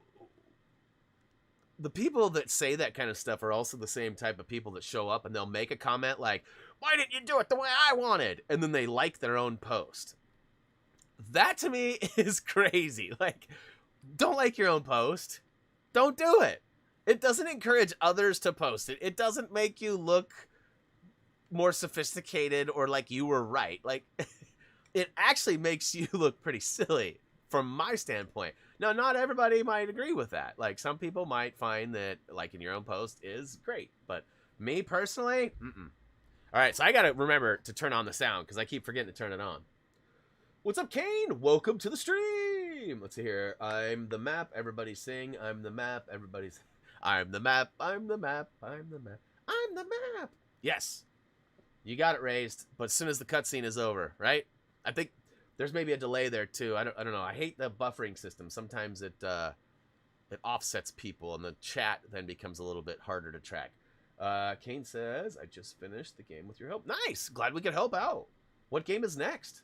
the people that say that kind of stuff are also the same type of people that show up and they'll make a comment like, why didn't you do it the way I wanted? And then they like their own post. That to me is crazy. Like, don't like your own post. Don't do it. It doesn't encourage others to post it. It doesn't make you look more sophisticated or like you were right. Like, it actually makes you look pretty silly from my standpoint. Now, not everybody might agree with that. Like, some people might find that liking your own post is great, but me personally, All right, so I gotta remember to turn on the sound because I keep forgetting to turn it on. What's up, Kane? Welcome to the stream. Let's see here. I'm the map. Everybody sing. I'm the map. Everybody's. I'm the map. I'm the map. I'm the map. I'm the map. Yes. You got it raised, but as soon as the cutscene is over, right? I think There's maybe a delay there too. I don't know. I hate the buffering system. Sometimes it offsets people, and the chat then becomes a little bit harder to track. Kane says, I just finished the game with your help. Nice! Glad we could help out. What game is next?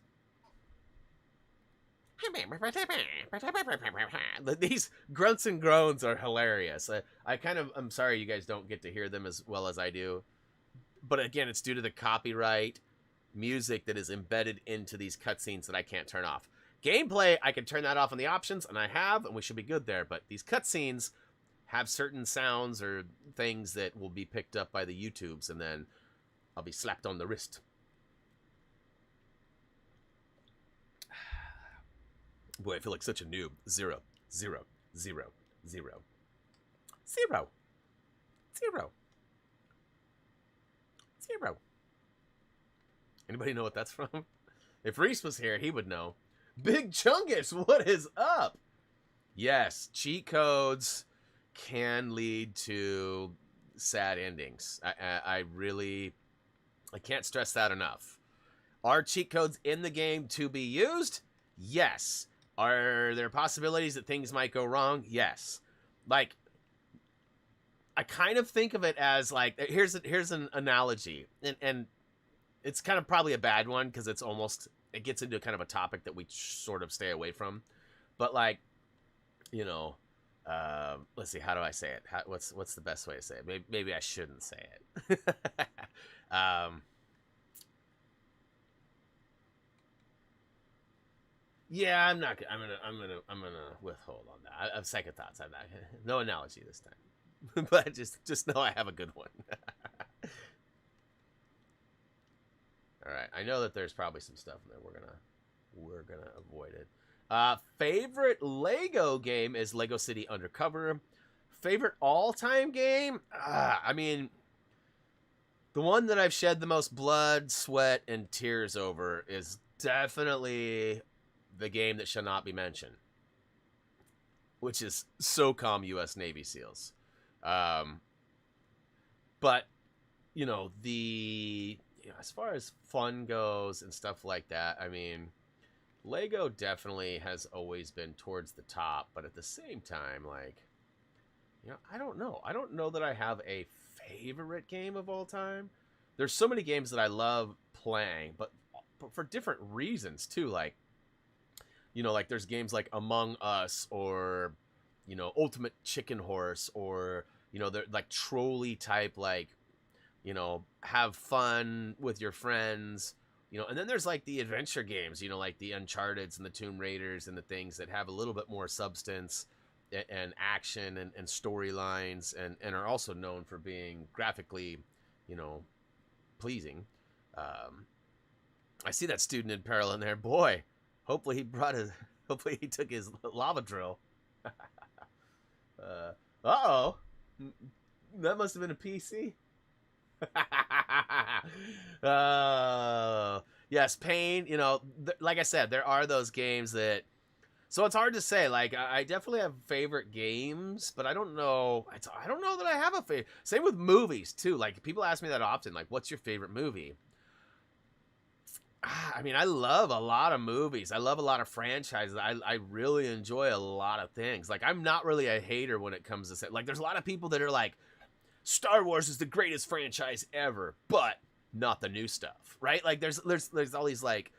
These grunts and groans are hilarious. I'm sorry you guys don't get to hear them as well as I do. But again, it's due to the copyright music that is embedded into these cutscenes that I can't turn off. Gameplay, I can turn that off in the options, and I have, and we should be good there. But these cutscenes have certain sounds or things that will be picked up by the YouTubes, and then I'll be slapped on the wrist. Boy, I feel like such a noob. 0, 0, 0, 0, 0, 0, 0. Anybody know what that's from? If Reese was here, he would know. Big Chungus, what is up? Yes, cheat codes can lead to sad endings. I can't stress that enough. Are cheat codes in the game to be used? Yes. Are there possibilities that things might go wrong? Yes. Like, I kind of think of it as like, here's an analogy, and it's kind of probably a bad one because it gets into kind of a topic that we sort of stay away from. But like, you know, let's see, how do I say it? What's the best way to say it? Maybe I shouldn't say it. Yeah, I'm gonna withhold on that. I have second thoughts. I'm not no analogy this time, but just know I have a good one. All right, I know that there's probably some stuff in there. We're gonna avoid it. Favorite Lego game is Lego City Undercover. Favorite all-time game? I mean, the one that I've shed the most blood, sweat, and tears over is definitely the game that shall not be mentioned, which is SOCOM U.S. Navy SEALs. But you know, as far as fun goes and stuff like that, I mean, Lego definitely has always been towards the top, but at the same time, like, you know, I don't know that I have a favorite game of all time. There's so many games that I love playing, but for different reasons too. Like, you know, like there's games like Among Us, or, you know, Ultimate Chicken Horse, or, you know, they're like trolley type, like, you know, have fun with your friends, you know. And then there's like the adventure games, you know, like the Uncharted's and the Tomb Raiders and the things that have a little bit more substance and action and storylines, and are also known for being graphically, you know, pleasing. I see that student in peril in there. Boy, hopefully he took his lava drill. Uh-oh. That must have been a PC. Yes, Pain, you know, like I said, there are those games that, so it's hard to say. Like, I definitely have favorite games, but I don't know that I have a favorite. Same with movies too. Like, people ask me that often, like, what's your favorite movie? I mean, I love a lot of movies. I love a lot of franchises. I really enjoy a lot of things. Like, I'm not really a hater when it comes to, like, there's a lot of people that are like, Star Wars is the greatest franchise ever, but not the new stuff, right? Like, there's all these like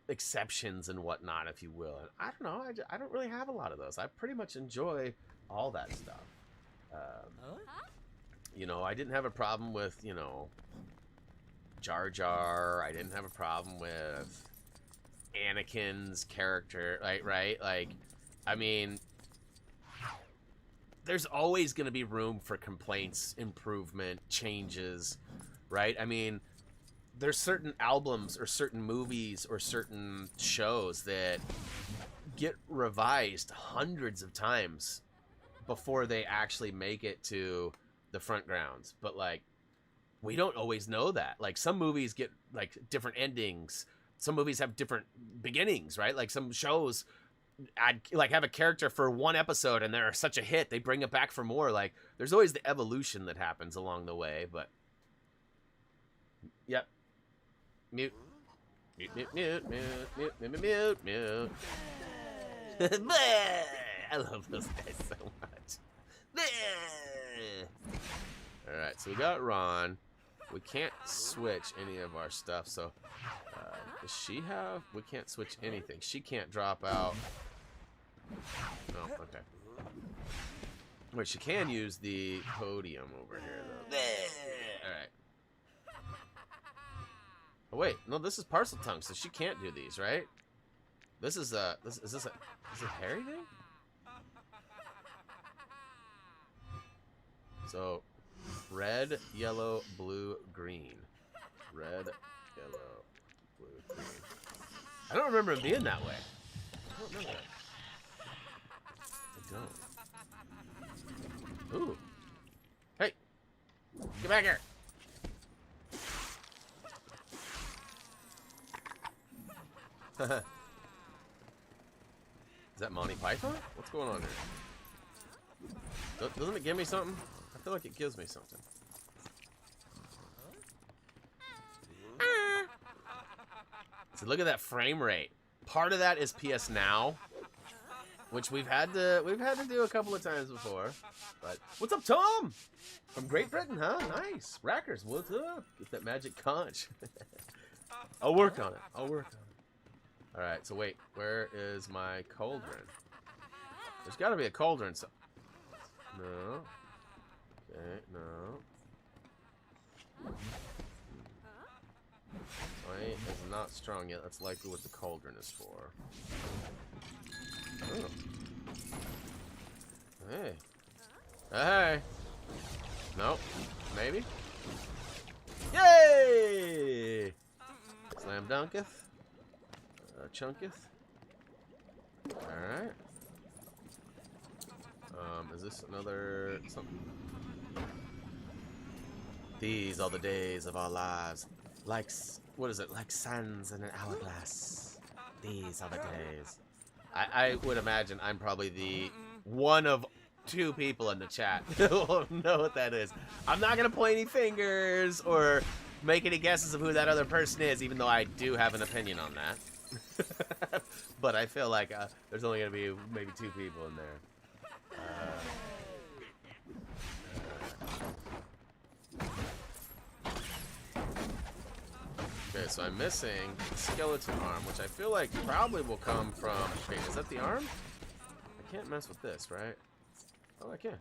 exceptions and whatnot, if you will. And I don't know. I don't really have a lot of those. I pretty much enjoy all that stuff. You know, I didn't have a problem with, you know, Jar Jar. I didn't have a problem with Anakin's character, right? Like, I mean, there's always going to be room for complaints, improvement, changes, right? I mean, there's certain albums or certain movies or certain shows that get revised hundreds of times before they actually make it to the front grounds. But, like, we don't always know that. Like, some movies get, like, different endings. Some movies have different beginnings, right? Like, some shows have a character for one episode and they're such a hit, they bring it back for more. Like, there's always the evolution that happens along the way. But, yep. Mute. Mute, mute, mute, mute, mute, mute, mute, mute. I love those guys so much. Alright, so we got Ron. We can't switch any of our stuff, so does she have? We can't switch anything. She can't drop out. No, okay. Wait, she can use the podium over here, though. Alright. Oh, wait. No, this is Parcel Tongue, so she can't do these, right? This is is this a Harry thing? So, red, yellow, blue, green. Red, yellow, blue, green. I don't remember it being that way. I don't remember that. I don't. Ooh. Hey! Get back here! Is that Monty Python? What's going on here? Doesn't it give me something? I feel like it gives me something. So look at that frame rate. Part of that is PS Now, which we've had to do a couple of times before. But what's up, Tom? From Great Britain, huh? Nice. Rackers, what's up? Get that magic conch. I'll work on it. I'll work on it. Alright, so wait, where is my cauldron? There's gotta be a cauldron. So no. Okay, no. Light is not strong yet. That's likely what the cauldron is for. Oh. Hey. Hey. Nope. Maybe. Yay! Slam dunketh. Chunketh. Alright. Is this another something? These are the days of our lives. Like, what is it? Like sands in an hourglass. These are the days. I would imagine I'm probably the one of two people in the chat who will know what that is. I'm not going to point any fingers or make any guesses of who that other person is, even though I do have an opinion on that. But I feel like there's only going to be maybe two people in there. Okay, so I'm missing the skeleton arm, which I feel like probably will come from... Wait, is that the arm? I can't mess with this, right? Oh, I can.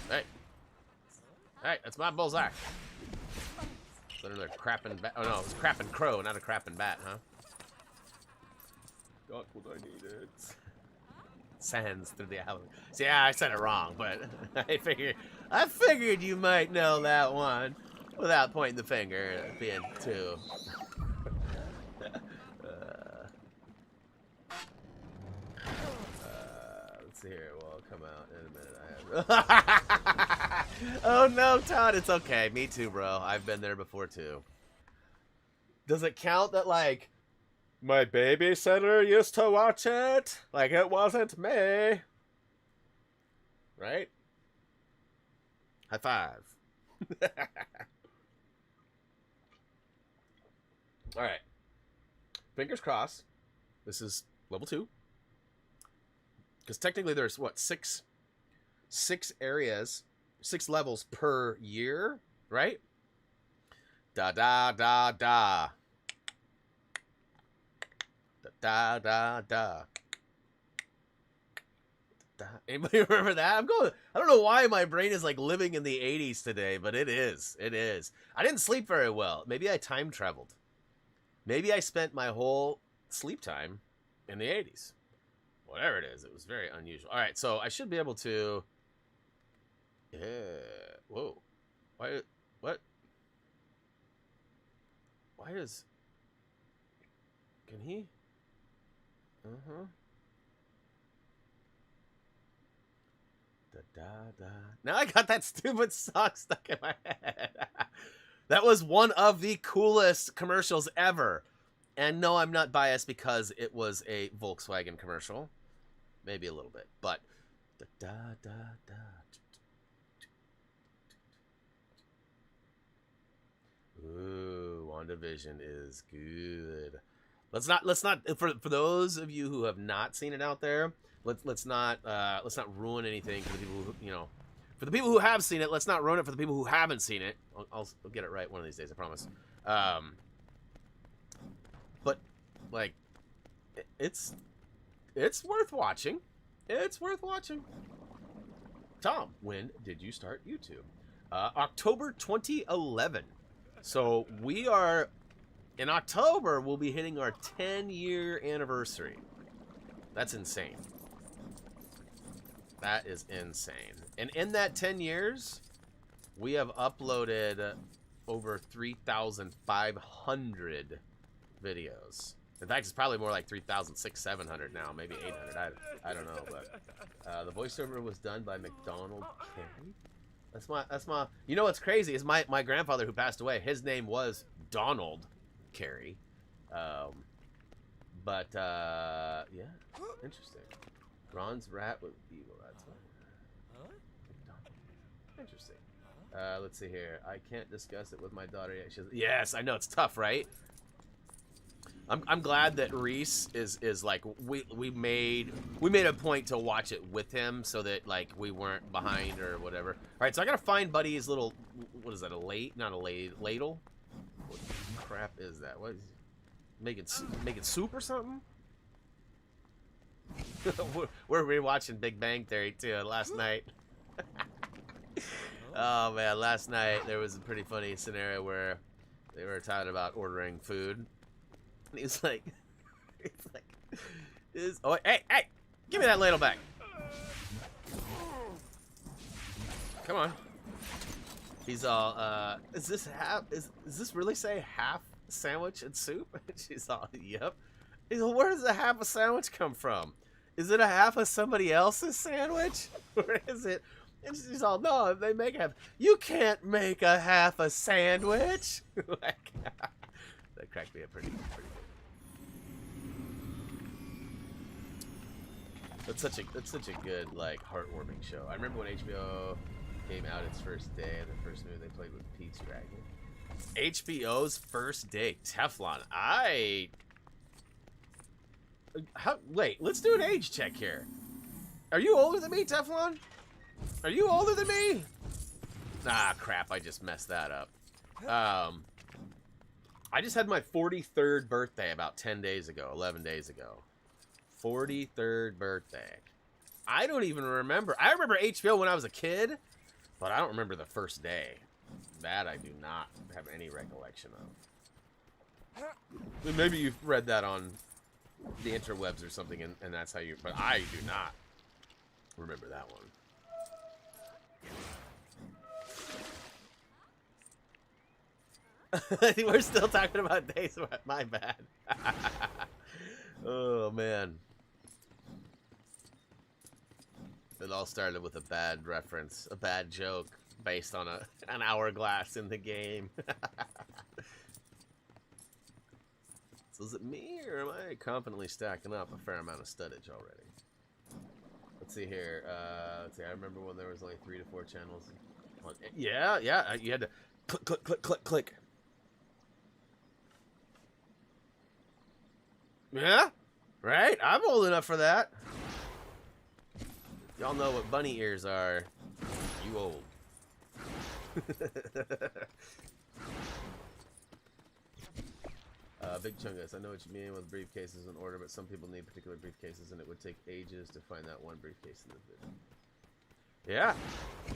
Right. Hey, that's my bullseye. Another crapping bat. Oh no, it was crapping crow, not a crapping bat, huh? Got what I needed. Sands through the alley. See, yeah, I said it wrong, but I figured you might know that one without pointing the finger at being too. Let's see here. Well, it'll come out in a minute. Oh no, Todd, it's okay. Me too, bro. I've been there before too. Does it count that, like, my babysitter used to watch it? Like, it wasn't me. Right? High five. Alright. Fingers crossed. This is level 2. Because technically there's, what, six areas, 6 levels per year, right? Da da da da. Da da da. Anybody remember that? I don't know why my brain is like living in the 80s today, but it is. It is. I didn't sleep very well. Maybe I time traveled. Maybe I spent my whole sleep time in the 80s. Whatever it is, it was very unusual. All right, so I should be able to... Yeah. Whoa. Why? What? Why is... Can he? Uh-huh. Da da da. Now I got that stupid song stuck in my head. That was one of the coolest commercials ever. And no, I'm not biased because it was a Volkswagen commercial. Maybe a little bit, but da da da da. Ooh, WandaVision is good. Let's not for those of you who have not seen it out there, let's not ruin anything for the people who, you know, for the people who have seen it. Let's not ruin it for the people who haven't seen it. I'll get it right one of these days, I promise. But like, it's worth watching. It's worth watching. Tom, when did you start YouTube? October 2011. So we are, in October, we'll be hitting our 10-year anniversary. That's insane. That is insane. And in that 10 years, we have uploaded over 3,500 videos. In fact, it's probably more like 3,600, 700 now, maybe 800. I don't know, but the voiceover was done by McDonald Carey. That's my. You know what's crazy is my grandfather who passed away. His name was Donald Carey, but yeah, interesting. Ron's rat was evil. That's fine. Interesting. Let's see here. I can't discuss it with my daughter yet. Yes, I know it's tough, right? I'm glad that Reese is like we made a point to watch it with him so that like we weren't behind or whatever. All right, so I gotta find Buddy's little, what is that, not a ladle? What crap is that? What is making soup or something? We're rewatching Big Bang Theory too last night. Oh man, last night there was a pretty funny scenario where they were talking about ordering food. And he's like, oh, hey, give me that ladle back. Come on. He's all, is this really say half sandwich and soup? And she's all, yep. He's all, where does a half a sandwich come from? Is it a half of somebody else's sandwich? Or is it? And she's all, no, they make half. You can't make a half a sandwich. Like, that cracked me up pretty good. That's such a good, like, heartwarming show. I remember when HBO came out its first day and the first movie they played with Pete's Dragon. HBO's first day, Teflon. Wait, let's do an age check here. Are you older than me, Teflon? Are you older than me? Ah, crap, I just messed that up. I just had my 43rd birthday about 10 days ago, 11 days ago. 43rd birthday. I don't even remember. I remember HBO when I was a kid, but I don't remember the first day. That I do not have any recollection of. Maybe you've read that on the interwebs or something, and that's how you... But I do not remember that one. We're still talking about days. My bad. Oh, man. It all started with a bad reference, a bad joke based on an hourglass in the game. So is it me, or am I confidently stacking up a fair amount of studdage already? Let's see here. Let's see. I remember when there was only 3 to 4 channels. Yeah. You had to click, click, click, click, click. Yeah, right? I'm old enough for that. Y'all know what bunny ears are. You old. Big Chungus, I know what you mean with briefcases in order, but some people need particular briefcases, and it would take ages to find that one briefcase in the video. Yeah.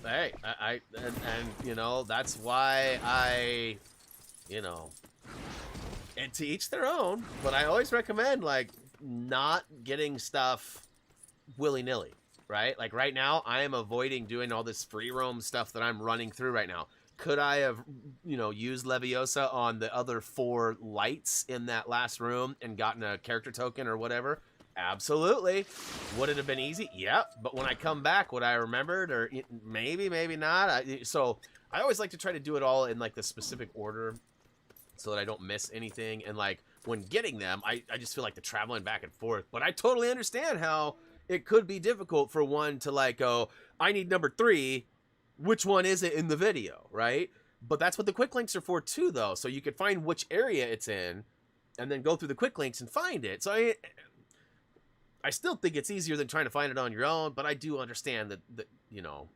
Hey, and you know, that's why and to each their own, but I always recommend, like, not getting stuff willy-nilly, right? Like, right now, I am avoiding doing all this free roam stuff that I'm running through right now. Could I have, used Leviosa on the other 4 lights in that last room and gotten a character token or whatever? Absolutely. Would it have been easy? Yep. But when I come back, would I remembered? Or maybe, maybe not. So I always like to try to do it all in, like, the specific order so that I don't miss anything. And, like, when getting them, I just feel like the traveling back and forth. But I totally understand how it could be difficult for one to, like, go, I need number 3. Which one is it in the video, right? But that's what the quick links are for too, though. So you could find which area it's in, and then go through the quick links and find it. So I still think it's easier than trying to find it on your own. But I do understand that you know,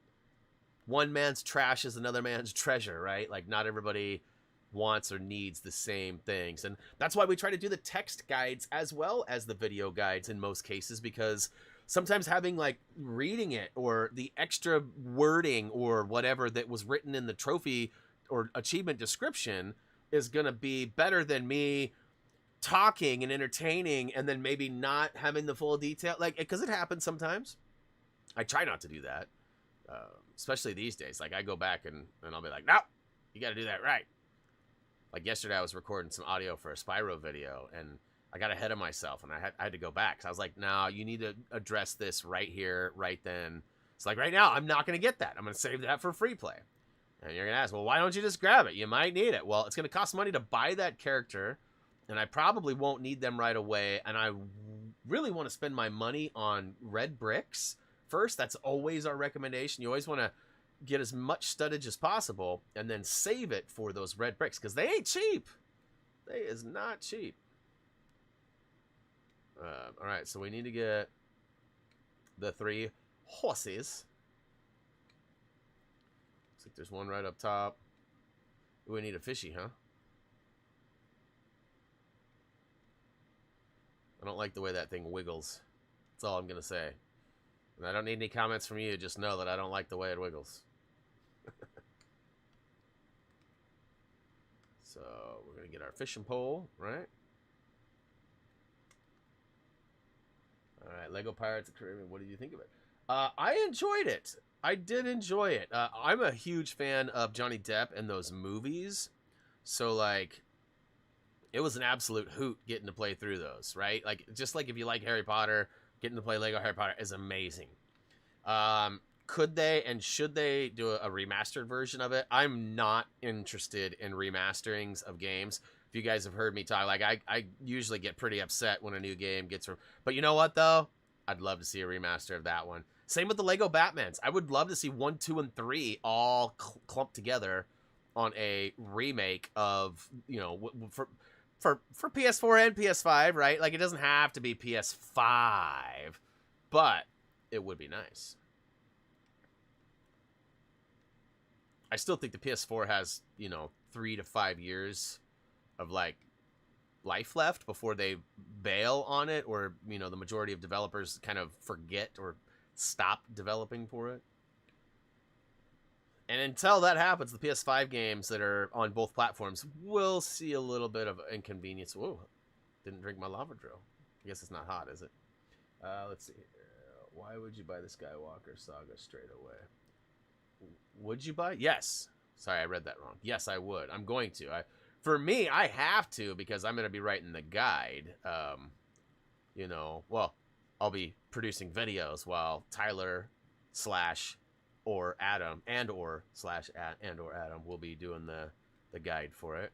one man's trash is another man's treasure, right? Like not everybody wants or needs the same things, and that's why we try to do the text guides as well as the video guides in most cases, because sometimes having like reading it or the extra wording or whatever that was written in the trophy or achievement description is going to be better than me talking and entertaining and then maybe not having the full detail, like, because it happens sometimes. I try not to do that, especially these days. Like I go back and I'll be like, no, you got to do that right. Like yesterday I was recording some audio for a Spyro video and I got ahead of myself and I had to go back. So I was like, no, you need to address this right here, right then. It's like right now, I'm not going to get that. I'm going to save that for free play. And you're going to ask, well, why don't you just grab it? You might need it. Well, it's going to cost money to buy that character, and I probably won't need them right away. And I really want to spend my money on red bricks first. That's always our recommendation. You always want to get as much studdage as possible and then save it for those red bricks because they ain't cheap. They is not cheap. All right, so we need to get the 3 horses. Looks like there's one right up top. Ooh, we need a fishy, huh? I don't like the way that thing wiggles. That's all I'm going to say. And I don't need any comments from you. Just know that I don't like the way it wiggles. So we're going to get our fishing pole, right? All right, Lego Pirates of the Caribbean. What did you think of it? I enjoyed it. I did enjoy it. I'm a huge fan of Johnny Depp and those movies. So, like, it was an absolute hoot getting to play through those, right? Like, just like if you like Harry Potter, getting to play Lego Harry Potter is amazing. Could they and should they do a remastered version of it? I'm not interested in remasterings of games. If you guys have heard me talk, like I usually get pretty upset when a new game gets... But you know what, though? I'd love to see a remaster of that one. Same with the Lego Batmans. I would love to see 1, 2, and 3 all clumped together on a remake of, you know, for PS4 and PS5, right? Like, it doesn't have to be PS5, but it would be nice. I still think the PS4 has, you know, 3 to 5 years of, like, life left before they bail on it, or, you know, the majority of developers kind of forget or stop developing for it. And until that happens, the PS5 games that are on both platforms will see a little bit of inconvenience. Whoa, didn't drink my lava drill. I guess it's not hot, is it? Let's see. Why would you buy the Skywalker Saga straight away? Would you buy? Yes. Sorry, I read that wrong. Yes, I would. I'm going to. For me, I have to because I'm going to be writing the guide. You know, well, I'll be producing videos while Tyler / or Adam or Adam will be doing the guide for it.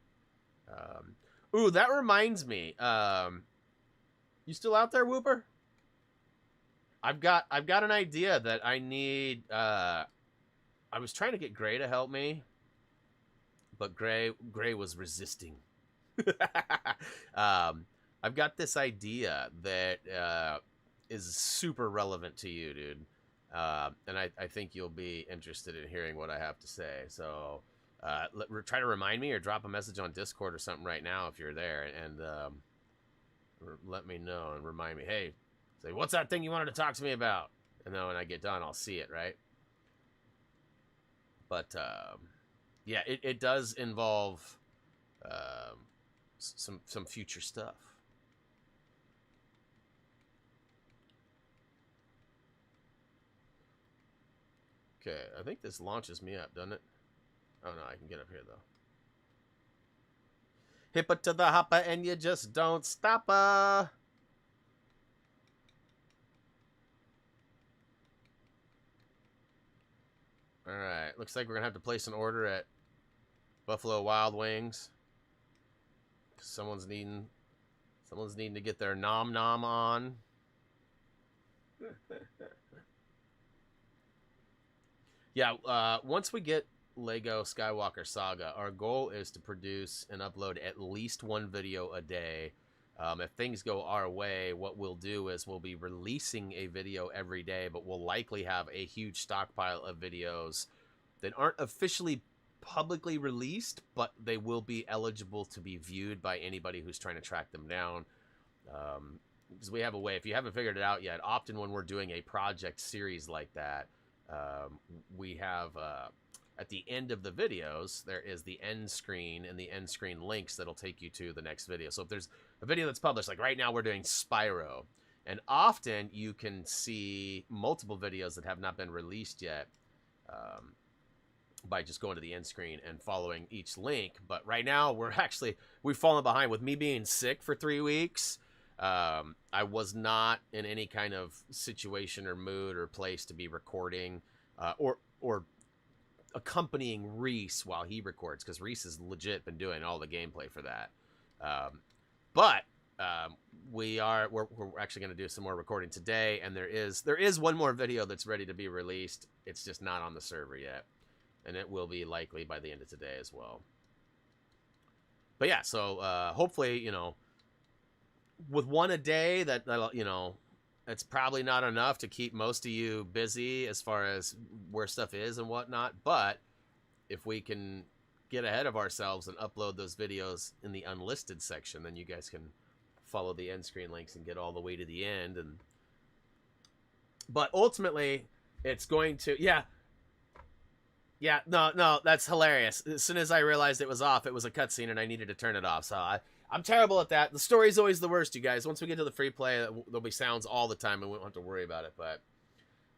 Ooh, that reminds me. You still out there, Whooper? I've got an idea that I need. I was trying to get Gray to help me, but Gray was resisting. I've got this idea that is super relevant to you, dude. And I think you'll be interested in hearing what I have to say. So try to remind me or drop a message on Discord or something right now if you're there, and let me know and remind me. Hey, say, what's that thing you wanted to talk to me about? And then when I get done, I'll see it, right? But yeah, it does involve some future stuff. Okay, I think this launches me up, doesn't it? Oh no, I can get up here though. Hippa to the hopper and you just don't stop her. Alright, looks like we're gonna have to place an order at Buffalo Wild Wings. Someone's needing to get their nom nom on. Yeah, once we get Lego Skywalker Saga, our goal is to produce and upload at least one video a day. If things go our way, what we'll do is we'll be releasing a video every day, but we'll likely have a huge stockpile of videos that aren't officially publicly released, but they will be eligible to be viewed by anybody who's trying to track them down. Because we have a way, if you haven't figured it out yet, often when we're doing a project series like that, we have at the end of the videos, there is the end screen and the end screen links that'll take you to the next video. So if there's a video that's published, like right now we're doing Spyro, and often you can see multiple videos that have not been released yet by just going to the end screen and following each link. But right now we've fallen behind with me being sick for 3 weeks. I was not in any kind of situation or mood or place to be recording or accompanying Reese while he records, because Reese has legit been doing all the gameplay for that. But we're actually going to do some more recording today, and there is one more video that's ready to be released. It's just not on the server yet, and it will be likely by the end of today as well. But yeah, so hopefully, you know, with one a day, that'll, you know, it's probably not enough to keep most of you busy as far as where stuff is and whatnot. But if we can get ahead of ourselves and upload those videos in the unlisted section, then you guys can follow the end screen links and get all the way to the end. But ultimately, it's going to, no, that's hilarious. As soon as I realized it was off, it was a cutscene and I needed to turn it off. So I'm terrible at that. The story's always the worst, you guys. Once we get to the free play, there'll be sounds all the time and we won't have to worry about it. But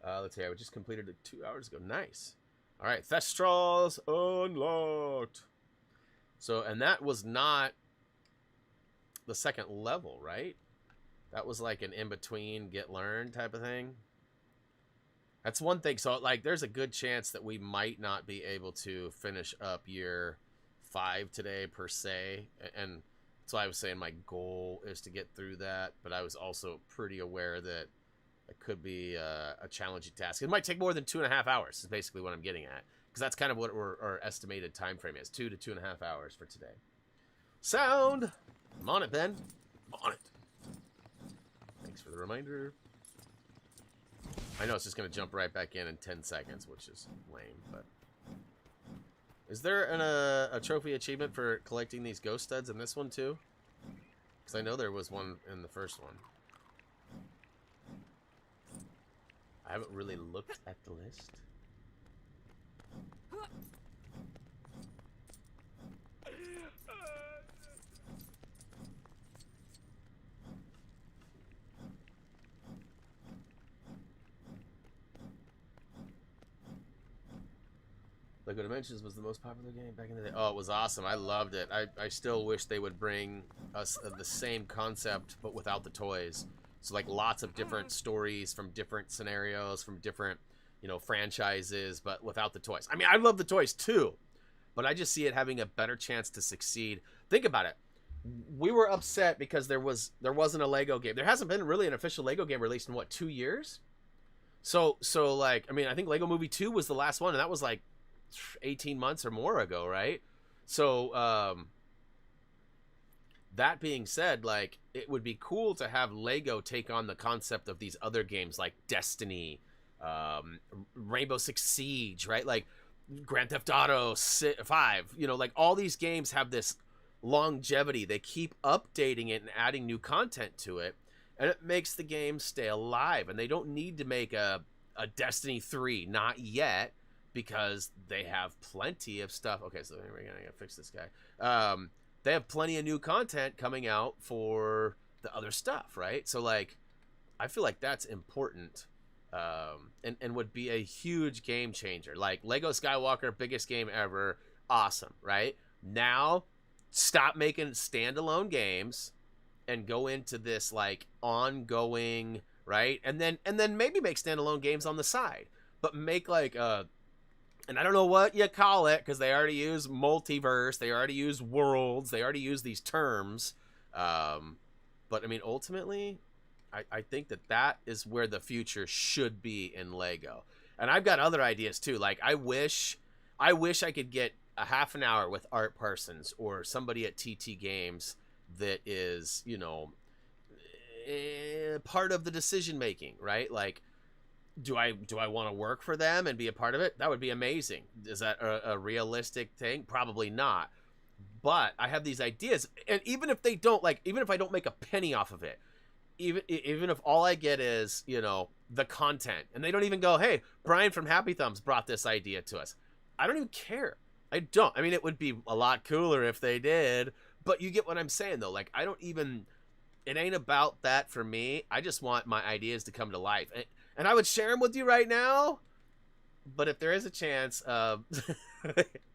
let's see, I just completed it 2 hours ago. Nice. All right, Thestrals unlocked. So, and that was not the second level, right? That was like an in-between get-learn type of thing. That's one thing. So, like, there's a good chance that we might not be able to finish up year 5 today, per se. And that's why I was saying my goal is to get through that. But I was also pretty aware that it could be a challenging task. It might take more than 2.5 hours, is basically what I'm getting at. Because that's kind of what our estimated time frame is. 2 to 2.5 hours for today. Sound! I'm on it, Ben. I'm on it. Thanks for the reminder. I know it's just going to jump right back in 10 seconds, which is lame, but... Is there a trophy achievement for collecting these ghost studs in this one, too? Because I know there was one in the first one. I haven't really looked at the list. Lego Dimensions was the most popular game back in the day. Oh, it was awesome. I loved it. I still wish they would bring us the same concept, but without the toys. So, like, lots of different stories from different scenarios, from different, you know, franchises, but without the toys. I mean, I love the toys, too. But I just see it having a better chance to succeed. Think about it. We were upset because there wasn't a Lego game. There hasn't been really an official Lego game released in, what, 2 years? So, like, I mean, I think Lego Movie 2 was the last one, and that was, like, 18 months or more ago, right? So that being said, like, it would be cool to have Lego take on the concept of these other games like Destiny, Rainbow Six Siege, right? Like Grand Theft Auto 5, you know, like all these games have this longevity. They keep updating it and adding new content to it, and it makes the game stay alive. And they don't need to make a Destiny 3, not yet, because they have plenty of stuff. Okay, so we're gonna fix this guy. They have plenty of new content coming out for the other stuff, right? So, like, I feel like that's important, and would be a huge game changer. Like Lego Skywalker, biggest game ever, awesome, right? Now, stop making standalone games and go into this like ongoing, right? And then maybe make standalone games on the side, but make like and I don't know what you call it, because they already use multiverse, they already use worlds, they already use these terms. But I mean, ultimately, I think that is where the future should be in Lego. And I've got other ideas too. Like, I wish I wish I could get a half an hour with Art Parsons or somebody at TT Games that is, you know, part of the decision making, right? Like, do I want to work for them and be a part of it? That would be amazing. Is that a realistic thing? Probably not. But I have these ideas, and even if they don't, like, even if I don't make a penny off of it, even if all I get is, you know, the content, and they don't even go, hey, Brian from Happy Thumbs brought this idea to us, I don't even care. I don't. I mean, it would be a lot cooler if they did, but you get what I'm saying, though. Like, I don't even, it ain't about that for me. I just want my ideas to come to life, and I would share them with you right now, but if there is a chance of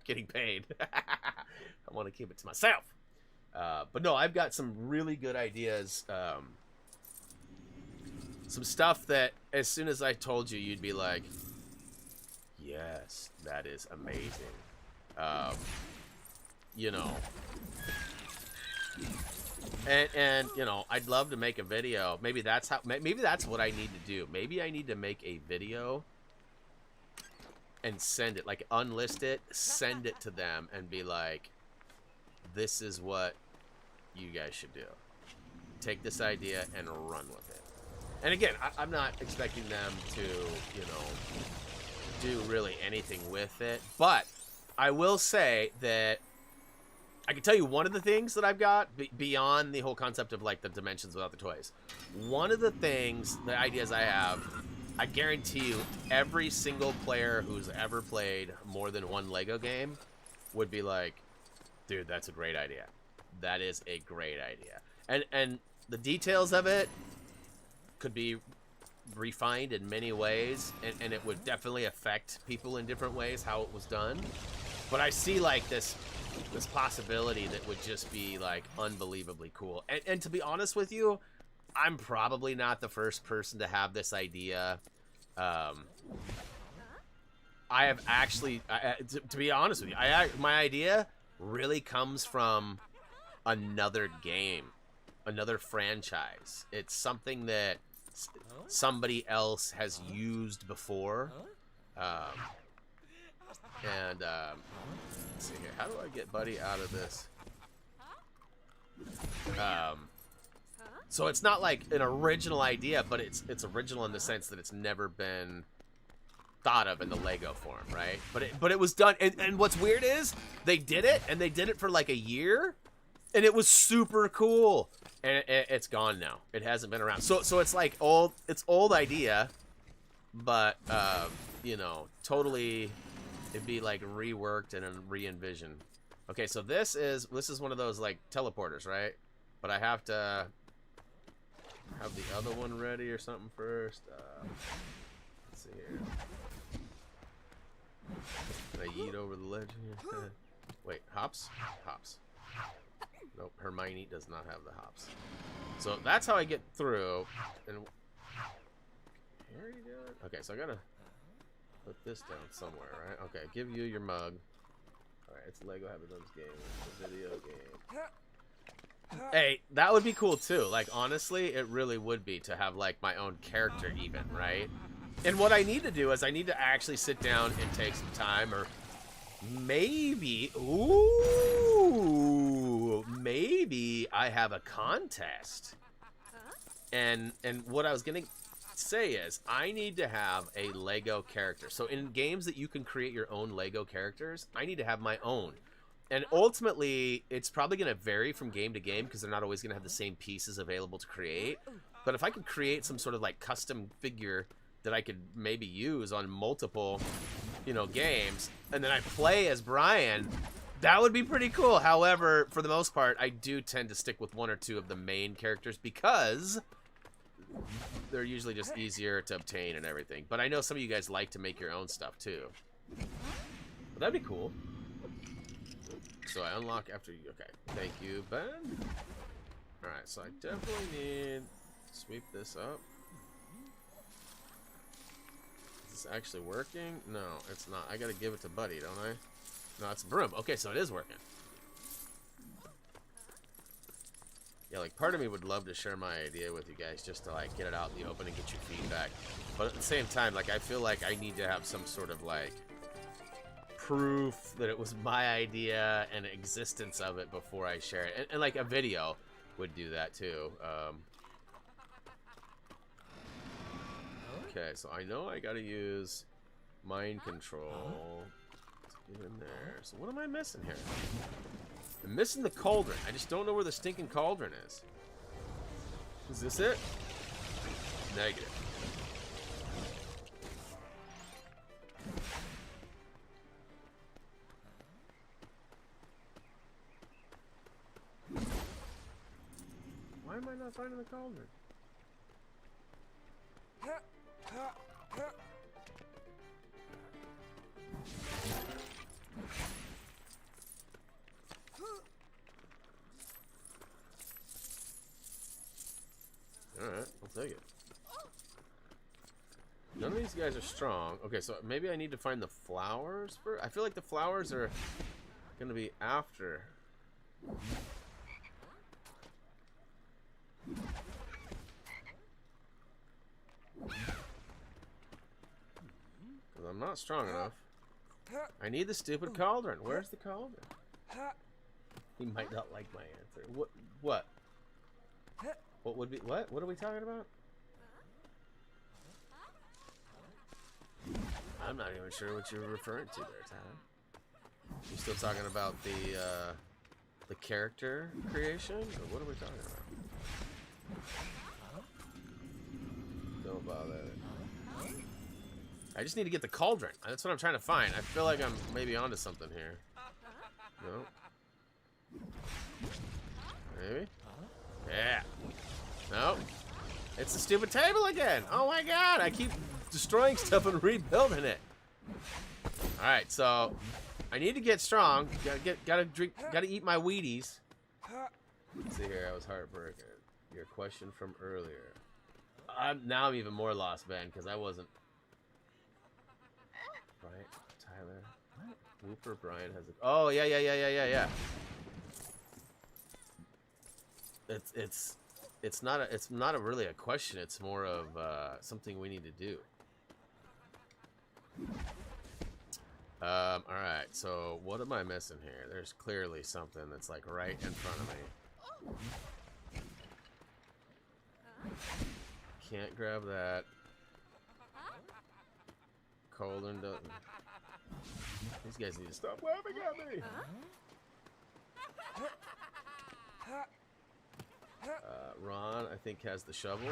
getting paid, I want to keep it to myself. But no, I've got some really good ideas. Some stuff that as soon as I told you, you'd be like, yes, that is amazing. You know, and you know, I'd love to make a video. Maybe that's what I need to do. Maybe I need to make a video and send it, like, unlist it, send it to them and be like, this is what you guys should do. Take this idea and run with it. And again, I'm not expecting them to, you know, do really anything with it. But I will say that I can tell you one of the things that I've got beyond the whole concept of, like, the dimensions without the toys. One of the things, the ideas I have, I guarantee you every single player who's ever played more than one Lego game would be like, dude, that's a great idea. That is a great idea. And the details of it could be refined in many ways, and it would definitely affect people in different ways how it was done. But I see, like, this possibility that would just be, like, unbelievably cool. And to be honest with you, I'm probably not the first person to have this idea. I have actually, to be honest with you, my idea really comes from another game, another franchise. It's something that somebody else has used before. Let's see here. How do I get Buddy out of this? So it's not like an original idea, but it's original in the sense that it's never been thought of in the Lego form, right? But it was done, and what's weird is they did it, and they did it for like a year, and it was super cool, and it's gone now. It hasn't been around. So it's like old idea, but you know, totally it'd be like reworked and re-envisioned. Okay, so this is one of those like teleporters, right? But I have to have the other one ready or something first. Let's see here. Can I yeet over the ledge here? Wait, hops? Hops. Nope, Hermione does not have the hops. So that's how I get through. And okay, so I gotta put this down somewhere, right? Okay, give you your mug. Alright, it's Lego HappyThumbsGaming, the video game. Hey, that would be cool too. Like, honestly, it really would be to have like my own character even, right? And what I need to do is I need to actually sit down and take some time, or maybe, maybe I have a contest. And what I was gonna say is I need to have a Lego character. So in games that you can create your own Lego characters, I need to have my own. And ultimately, it's probably going to vary from game to game because they're not always going to have the same pieces available to create. But if I could create some sort of like custom figure that I could maybe use on multiple, you know, games, and then I play as Brian, that would be pretty cool. However, for the most part, I do tend to stick with one or two of the main characters because they're usually just easier to obtain and everything. But I know some of you guys like to make your own stuff too. But that'd be cool. So I unlock after you. Okay, thank you, Ben. Alright, so I definitely need to sweep this up. Is this actually working? No, it's not. I gotta give it to Buddy, don't I? No, it's a broom. Okay, so it is working. Yeah, like, part of me would love to share my idea with you guys just to, like, get it out in the open and get your feedback. But at the same time, like, I feel like I need to have some sort of, like, proof that it was my idea and existence of it before I share it. And like a video would do that too. Okay, so I know I gotta use mind control to get in there. So what am I missing here? I'm missing the cauldron. I just don't know where the stinking cauldron is. Is this it? Negative. Why am I not finding the cauldron? Alright, I'll take it. None of these guys are strong. Okay, so maybe I need to find the flowers first. I feel like the flowers are gonna be after. Because I'm not strong enough. I need the stupid cauldron. Where's the cauldron? He might not like my answer. What? What? What would be? What? What are we talking about? I'm not even sure what you're referring to there, Tyler. You still talking about the character creation, or what are we talking about? Don't bother. I just need to get the cauldron. That's what I'm trying to find. I feel like I'm maybe onto something here. No. Maybe. Yeah. No. It's the stupid table again. Oh my god! I keep destroying stuff and rebuilding it. All right, so I need to get strong. Gotta eat my Wheaties. Let's see here, I was heartbroken. Your question from earlier. Now I'm even more lost, Ben, because I wasn't. Right, Tyler. What? Whooper Brian has a. Oh yeah. It's not really a question. It's more of something we need to do. All right. So what am I missing here? There's clearly something that's like right in front of me. Can't grab that. Cauldron doesn't. These guys need to stop laughing at me. Ron, I think, has the shovel.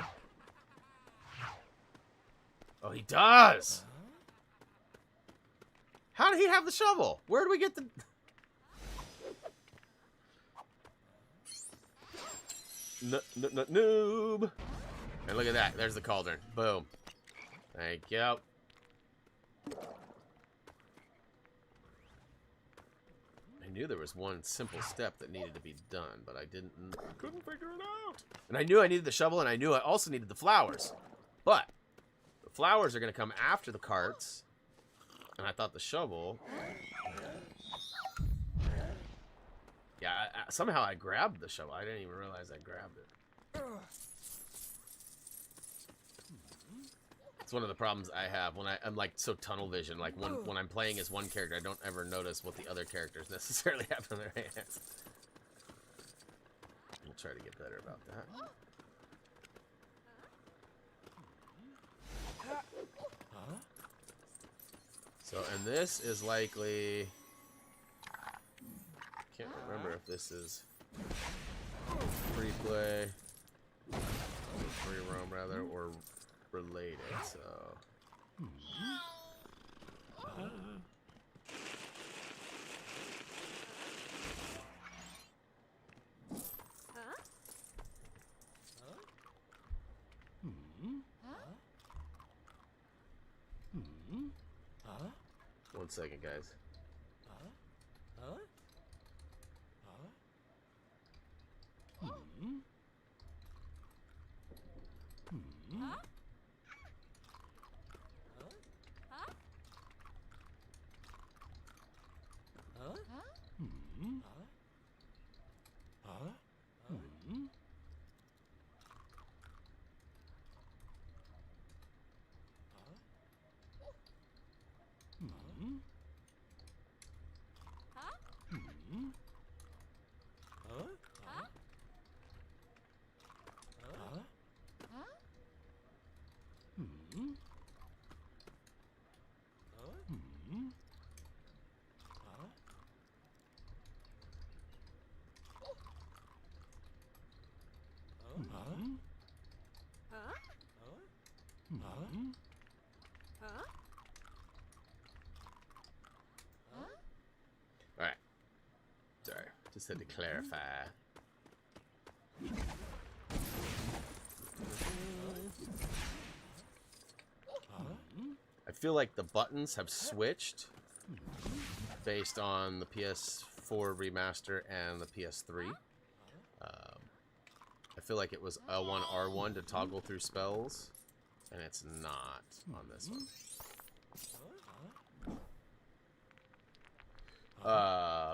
Oh, he does! How did he have the shovel? Where do we get the... Noob! And look at that. There's the cauldron. Boom. Thank you. I knew there was one simple step that needed to be done, but I couldn't figure it out. And I knew I needed the shovel, and I knew I also needed the flowers. But the flowers are going to come after the carts, and I thought the shovel... Yeah, somehow I grabbed the shovel. I didn't even realize I grabbed it. It's one of the problems I have when I'm like so tunnel vision. Like when I'm playing as one character, I don't ever notice what the other characters necessarily have in their hands. We'll try to get better about that. So, and this is likely... Can't remember if this is free play, free roam rather, or related, so... One second, guys. Just had to clarify. I feel like the buttons have switched based on the PS4 remaster and the PS3. I feel like it was L1, R1 to toggle through spells, and it's not on this one.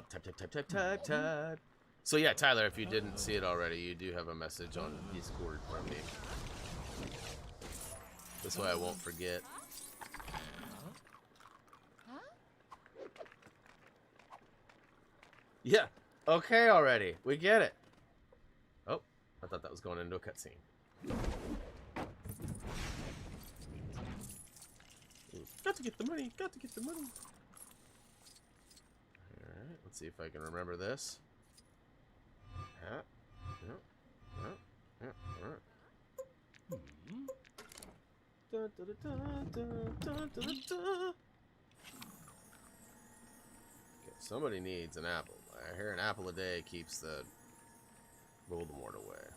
Type. So yeah, Tyler, if you didn't see it already, you do have a message on Discord from me. This way I won't forget. Yeah, okay already. We get it. Oh, I thought that was going into a cutscene. Got to get the money, got to get the money. Alright, let's see if I can remember this. Okay, somebody needs an apple. I hear an apple a day keeps the Voldemort away.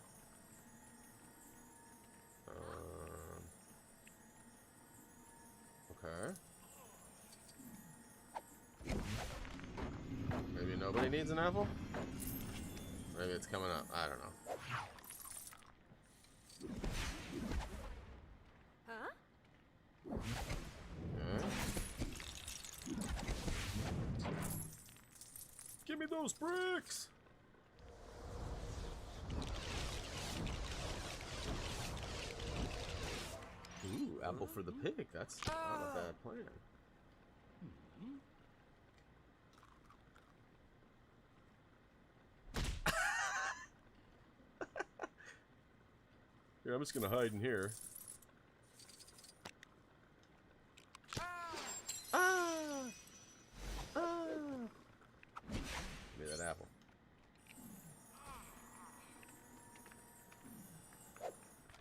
Okay. Maybe nobody needs an apple? Maybe it's coming up. I don't know. Huh? Okay. Give me those bricks! Ooh, apple for the pig. That's not a bad plan. Here, I'm just gonna hide in here. Give me that apple.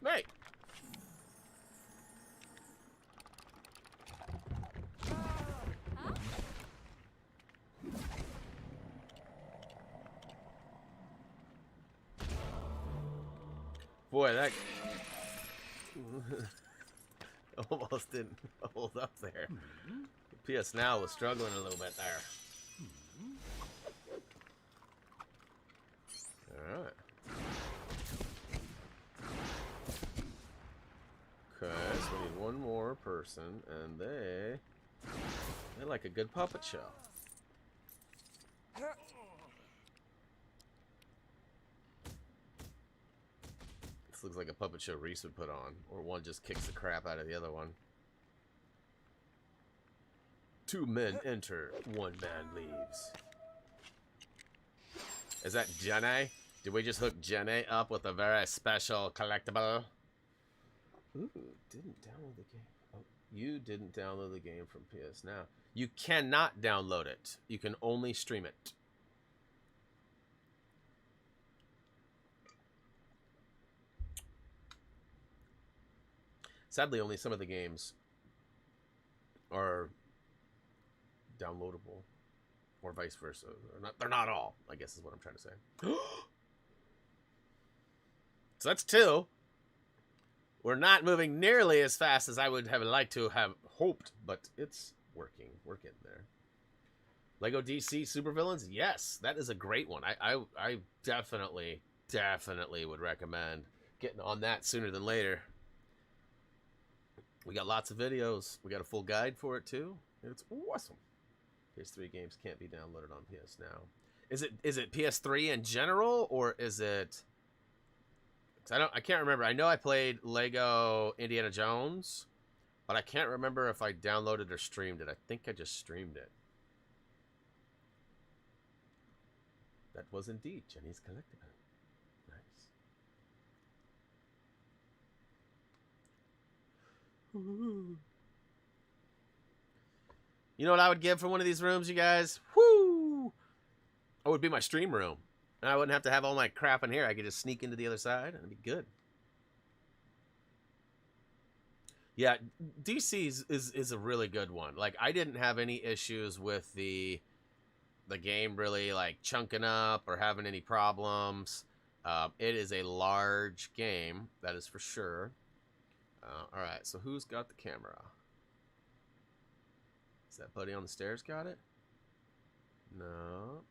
Hey! Boy, that almost didn't hold up there. The PS Now was struggling a little bit there. Alright. Okay, so we need one more person, and they like a good puppet show. This looks like a puppet show Reese would put on, or one just kicks the crap out of the other one. 2 men enter, 1 man leaves. Is that Jenny? Did we just hook Jenny up with a very special collectible? Ooh, didn't download the game. Oh, you didn't download the game from PS Now. You cannot download it. You can only stream it. Sadly, only some of the games are downloadable, or vice versa. They're not all, I guess is what I'm trying to say. So that's 2. We're not moving nearly as fast as I would have liked to have hoped, but it's working. We're getting there. Lego DC Supervillains? Yes, that is a great one. I definitely would recommend getting on that sooner than later. We got lots of videos. We got a full guide for it too. It's awesome. PS3 games can't be downloaded on PS Now. Is it PS3 in general, or is it? I can't remember. I know I played Lego Indiana Jones, but I can't remember if I downloaded or streamed it. I think I just streamed it. That was indeed Jenny's collectible. Nice. Ooh. You know what I would give for one of these rooms, you guys? Woo! It would be my stream room. And I wouldn't have to have all my crap in here. I could just sneak into the other side and it'd be good. Yeah, DC is a really good one. Like, I didn't have any issues with the the game really like chunking up or having any problems. It is a large game, that is for sure. All right, so who's got the camera? Is that buddy on the stairs got it? No.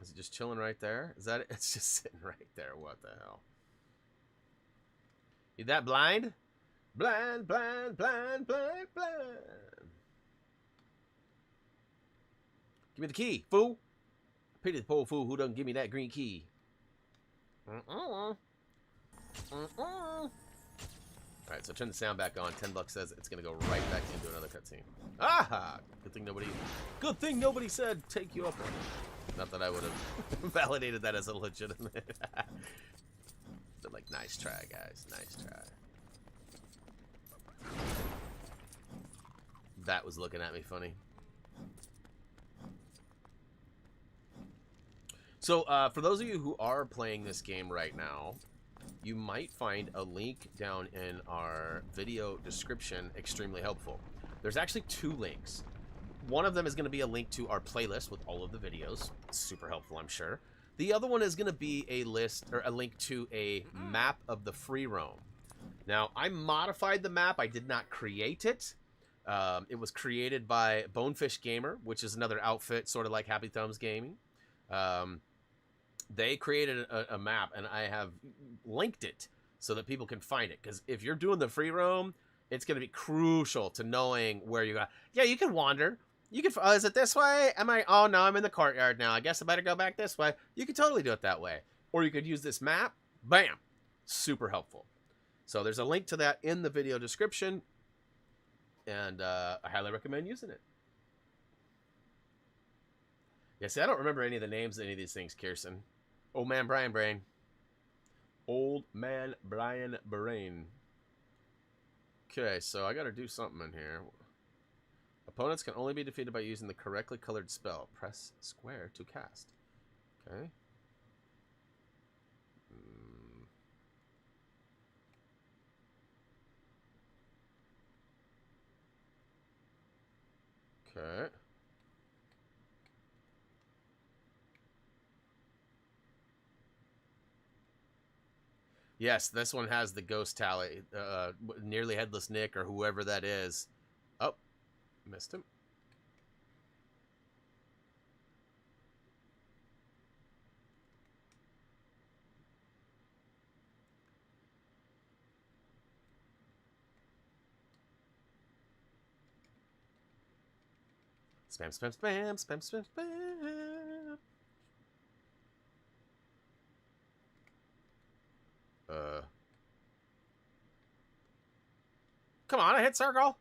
Is it just chilling right there? Is that it? It's just sitting right there. What the hell? You that blind? Blind, blind, blind, blind, blind. Give me the key, fool. Pity the poor fool who doesn't give me that green key. Alright, so turn the sound back on. $10 says it's gonna go right back into another cutscene. Aha! Good thing nobody said take you up on it. Not that I would have validated that as a legitimate. But like, nice try, guys. Nice try. That was looking at me funny. So, for those of you who are playing this game right now, you might find a link down in our video description extremely helpful. There's actually 2 links. One of them is going to be a link to our playlist with all of the videos. Super helpful, I'm sure. The other one is going to be a list or a link to a map of the free roam. Now, I modified the map. I did not create it. It was created by Bonefish Gamer, which is another outfit, sort of like HappyThumbsGaming. They created a map, and I have linked it so that people can find it. Because if you're doing the free roam, it's going to be crucial to knowing where you got. Yeah, you can wander. You can. Is it this way? Oh no, I'm in the courtyard now. I guess I better go back this way. You could totally do it that way, or you could use this map. Bam, super helpful. So there's a link to that in the video description, and I highly recommend using it. Yeah, see, I don't remember any of the names of any of these things, Kirsten. Old man Brian Brain. Old man Brian Brain. Okay, so I gotta do something in here. Opponents can only be defeated by using the correctly colored spell. Press square to cast. Okay. Okay. Yes, this one has the ghost tally. Nearly Headless Nick or whoever that is. Oh, missed him. Spam, spam, spam, spam, spam, spam. Come on, I hit circle.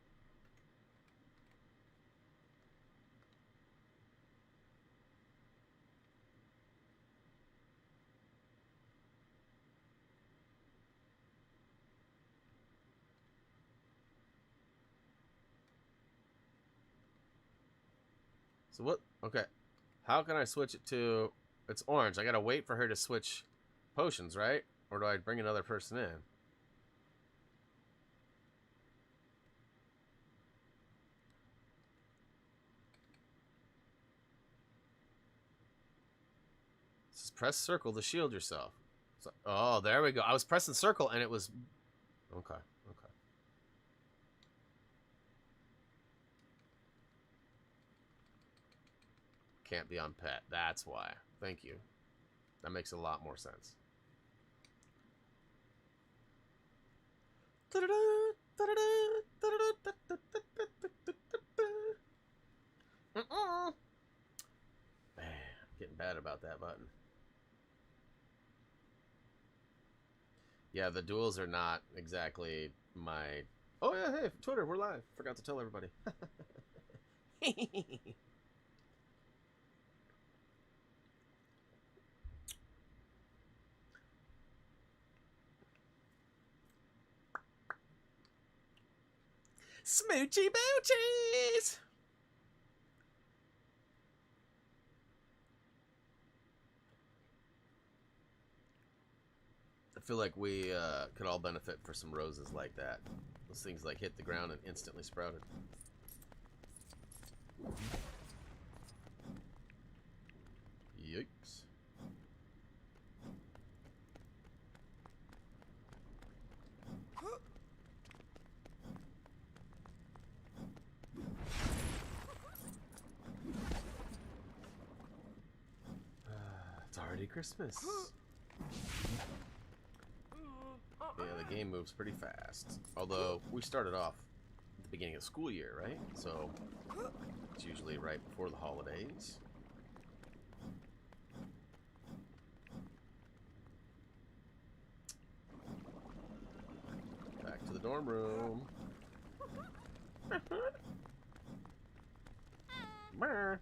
So what? Okay. How can I switch it to... It's orange. I gotta wait for her to switch potions, right? Or do I bring another person in? Just press circle to shield yourself. So, oh, there we go. I was pressing circle and it was... Okay, okay. Can't be on pet. That's why. Thank you. That makes a lot more sense. Man, I'm getting bad about that button. Yeah, the duels are not exactly my... Oh yeah, hey, Twitter, we're live. Forgot to tell everybody. Smoochy boochies! I feel like we could all benefit for some roses like that. Those things like hit the ground and instantly sprouted. Merry Christmas. Yeah, the game moves pretty fast. Although, we started off at the beginning of the school year, right? So, it's usually right before the holidays. Back to the dorm room. Brr.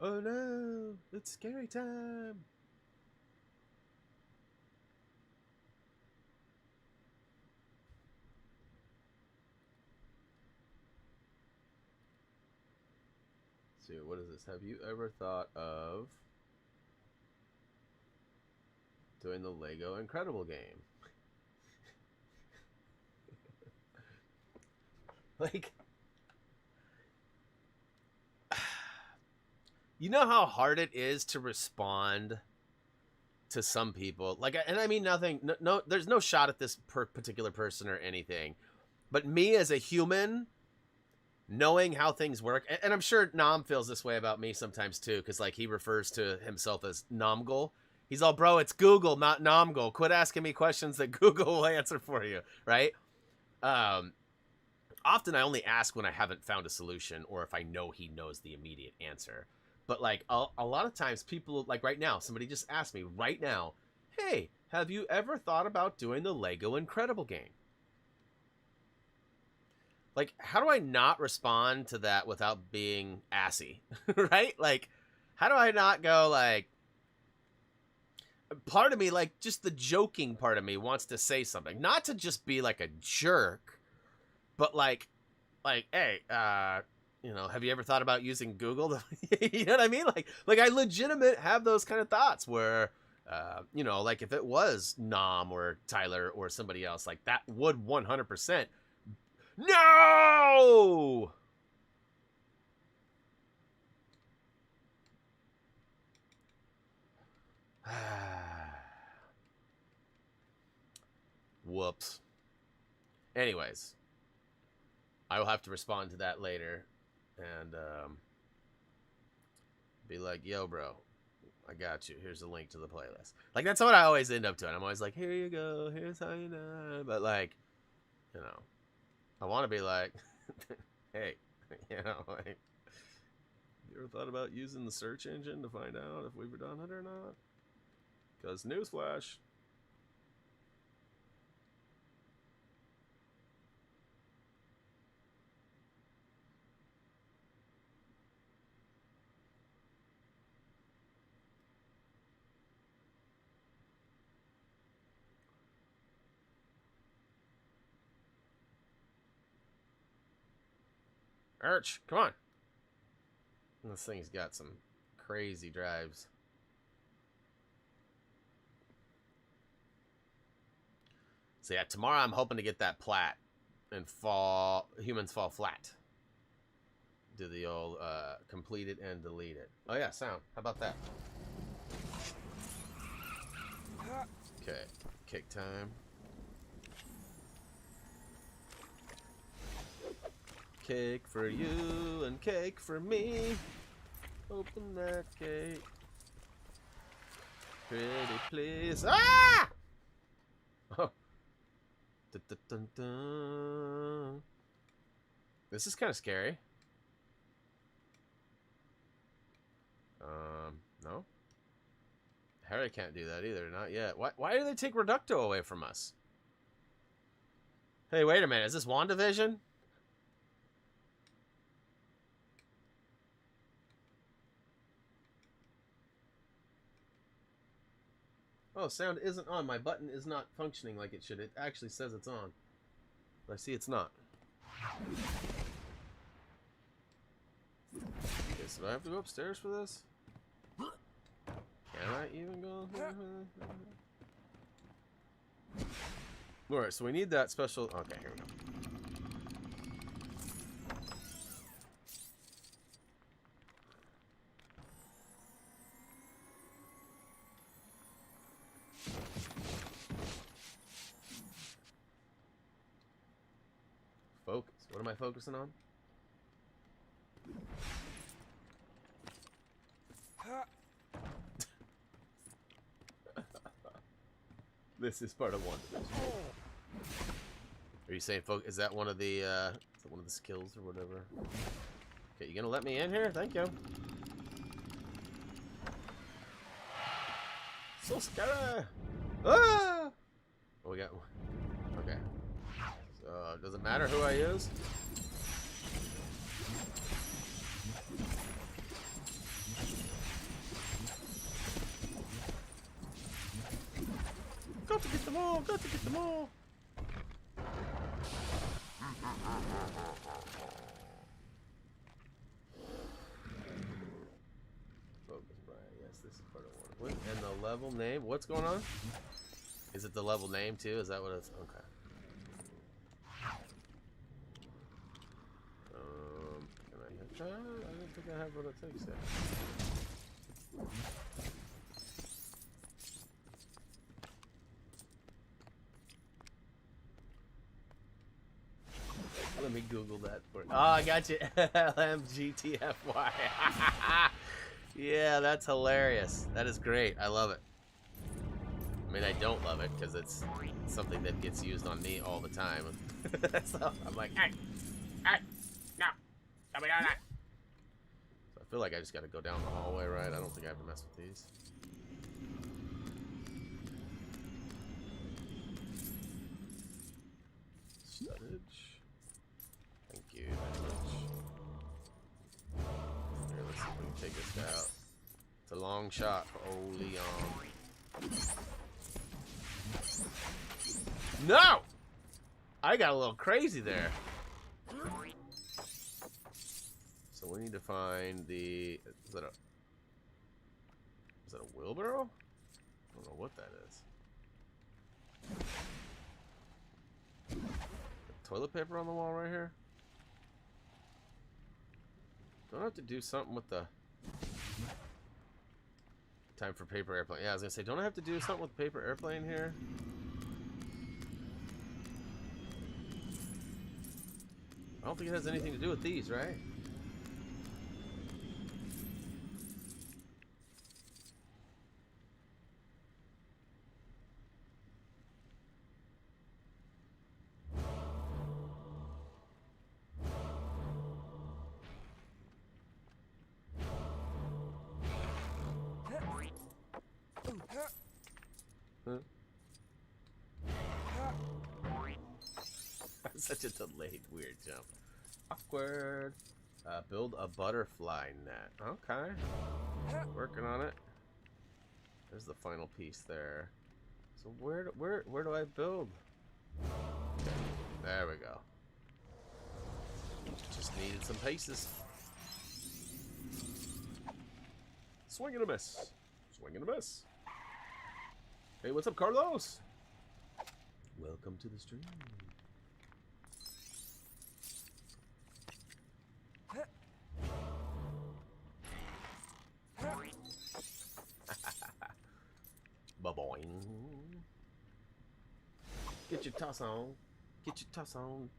Oh no, it's scary time. So, what is this? Have you ever thought of doing the Lego Incredible game? Like, you know how hard it is to respond to some people? Like, and I mean nothing, no, there's no shot at this particular person or anything. But me as a human, knowing how things work, and I'm sure Nom feels this way about me sometimes too, because like he refers to himself as Nomgul. He's all, bro, it's Google, not Nomgul. Quit asking me questions that Google will answer for you, right? Often I only ask when I haven't found a solution or if I know he knows the immediate answer. But like a lot of times people, like right now, somebody just asked me right now, hey, have you ever thought about doing the Lego Incredible game? Like, how do I not respond to that without being assy, right? Like, how do I not go like, part of me, like just the joking part of me wants to say something, not to just be like a jerk, but like, hey, you know, have you ever thought about using Google? You know what I mean? Like I legitimate have those kind of thoughts where, you know, like if it was Nom or Tyler or somebody else, like that would 100%. No! Whoops. Anyways, I will have to respond to that later and be like, yo, bro, I got you. Here's a link to the playlist. Like, that's what I always end up doing. I'm always like, here you go. Here's how you know. But, like, you know, I want to be like, hey, you know, like, you ever thought about using the search engine to find out if we've done it or not? Because newsflash. Arch, come on. This thing's got some crazy drives. So yeah, tomorrow I'm hoping to get that plat and humans fall flat. Do the old complete it and delete it. Oh yeah, sound. How about that? Okay, cake time. Cake for you and cake for me. Open that cake. Pretty please. Ah! Oh. Dun, dun, dun, dun. This is kind of scary. No. Harry can't do that either, not yet. Why do they take Reducto away from us? Hey, wait a minute. Is this WandaVision? Oh, sound isn't on. My button is not functioning like it should. It actually says it's on. But I see it's not. Okay, so do I have to go upstairs for this? Can I even go? Alright, so we need that special... Okay, here we go. I focusing on? This is part of one. Are you saying, is that one of the, is that one of the skills or whatever? Okay, you gonna let me in here? Thank you. So scary! Ah! Oh, we got, okay. So, does it matter who I use? Got to get them all! Got to get them all! Focus, Brian. Yes, this is part of one. And the level name? What's going on? Is it the level name too? Is that what it's? Okay. Can I hit that? I don't think I have what it takes yet. Let me Google that for you. Oh, I got you. LMGTFY. Yeah, that's hilarious. That is great. I love it. I mean, I don't love it because it's something that gets used on me all the time. So I'm like, hey, no, tell me on that. So I feel like I just got to go down the hallway, right? I don't think I have to mess with these. Storage. Thank you very much. Here, let's see if we can take this out. It's a long shot for old Leon. No! I got a little crazy there. So we need to find the... Is that a wheelbarrow? I don't know what that is. Toilet paper on the wall right here? Don't I have to do something with the... Time for paper airplane. Yeah, I was gonna say, don't I have to do something with paper airplane here? I don't think it has anything to do with these, right? Such a delayed, weird jump. Awkward. Build a butterfly net. Okay. Working on it. There's the final piece there. So where do I build? Okay. There we go. Just needed some pieces. Swing and a miss. Swing and a miss. Hey, what's up, Carlos? Welcome to the stream. Ba-boing. Get your toss on. Get your toss on.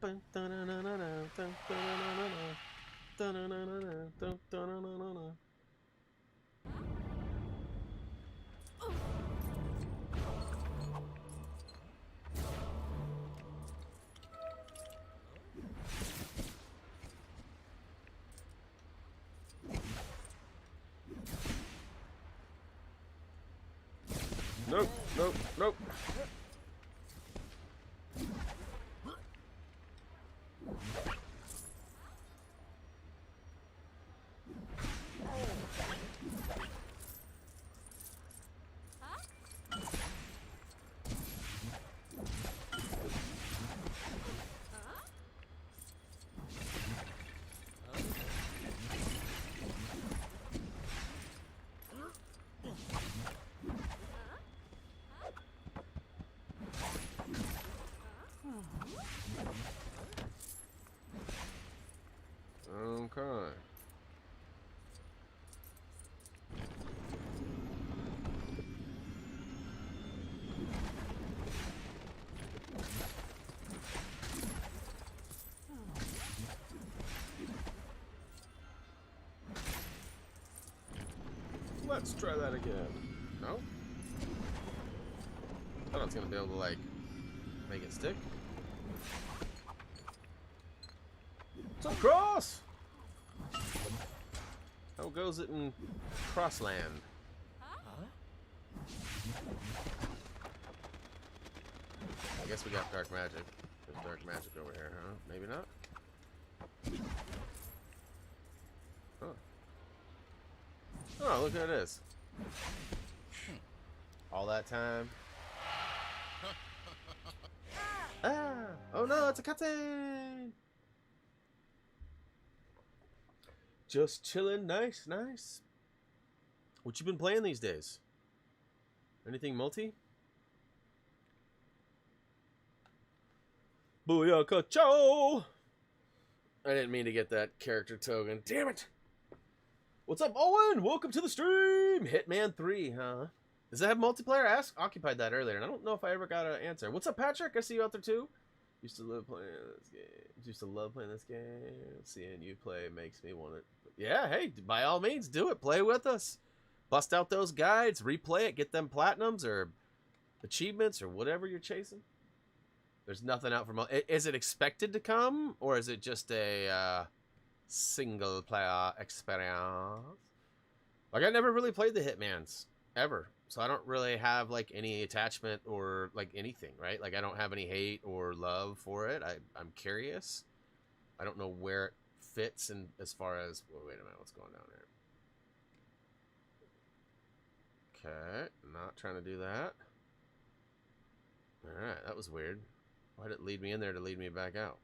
Nope, nope, nope. Let's try that again. No? I thought I was gonna be able to, like, make it stick. It's a cross! How goes it in Crossland? I guess we got dark magic. There's dark magic over here, huh? Maybe not? Huh. Oh, look at this. All that time. Ah! Oh no, it's a cutscene! Just chilling, nice, nice. What you been playing these days? Anything multi? Booyaka chow! I didn't mean to get that character token. Damn it! What's up, Owen? Welcome to the stream! Hitman 3, huh? Does it have multiplayer? I occupied that earlier, and I don't know if I ever got an answer. What's up, Patrick? I see you out there, too. Used to love playing this game. Used to love playing this game. Seeing you play makes me want it. Yeah, hey, by all means, do it. Play with us. Bust out those guides. Replay it. Get them platinums or achievements or whatever you're chasing. There's nothing out for... Is it expected to come? Or is it just a single player experience? Like, I never really played the Hitmans. Ever. So I don't really have, like, any attachment or, like, anything, right? Like, I don't have any hate or love for it. I'm curious. I don't know where it fits in as far as... Well, wait a minute. What's going down there? Okay. Not trying to do that. Alright. That was weird. Why did it lead me in there to lead me back out?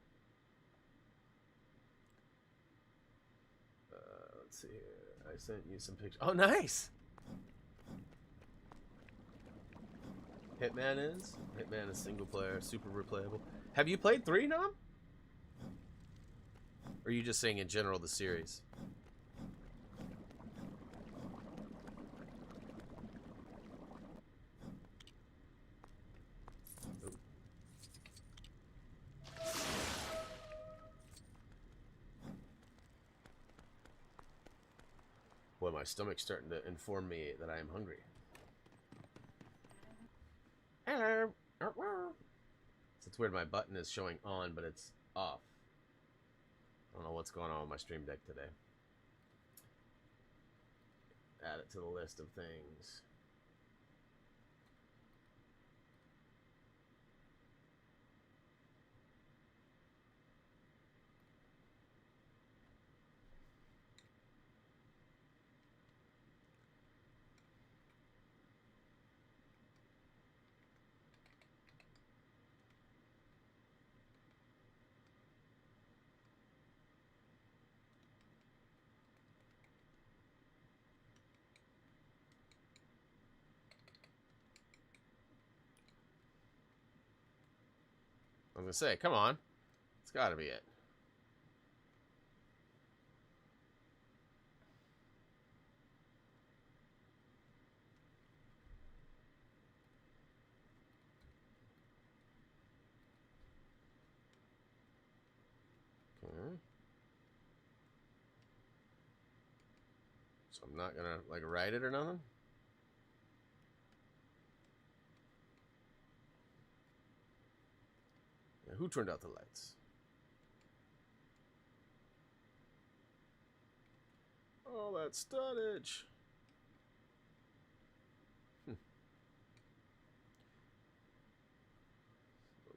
Let's see here. I sent you some pictures. Oh, nice! Hitman is? Hitman is single player, super replayable. Have you played 3, Nom? Or are you just saying in general the series? Ooh. Boy, my stomach's starting to inform me that I am hungry. Hello. So it's weird, my button is showing on, but it's off. I don't know what's going on with my stream deck today. Add it to the list of things. I was gonna say, come on. It's gotta be it. Okay. So I'm not gonna, like, write it or nothing? Yeah, who turned out the lights? Oh, that studdage.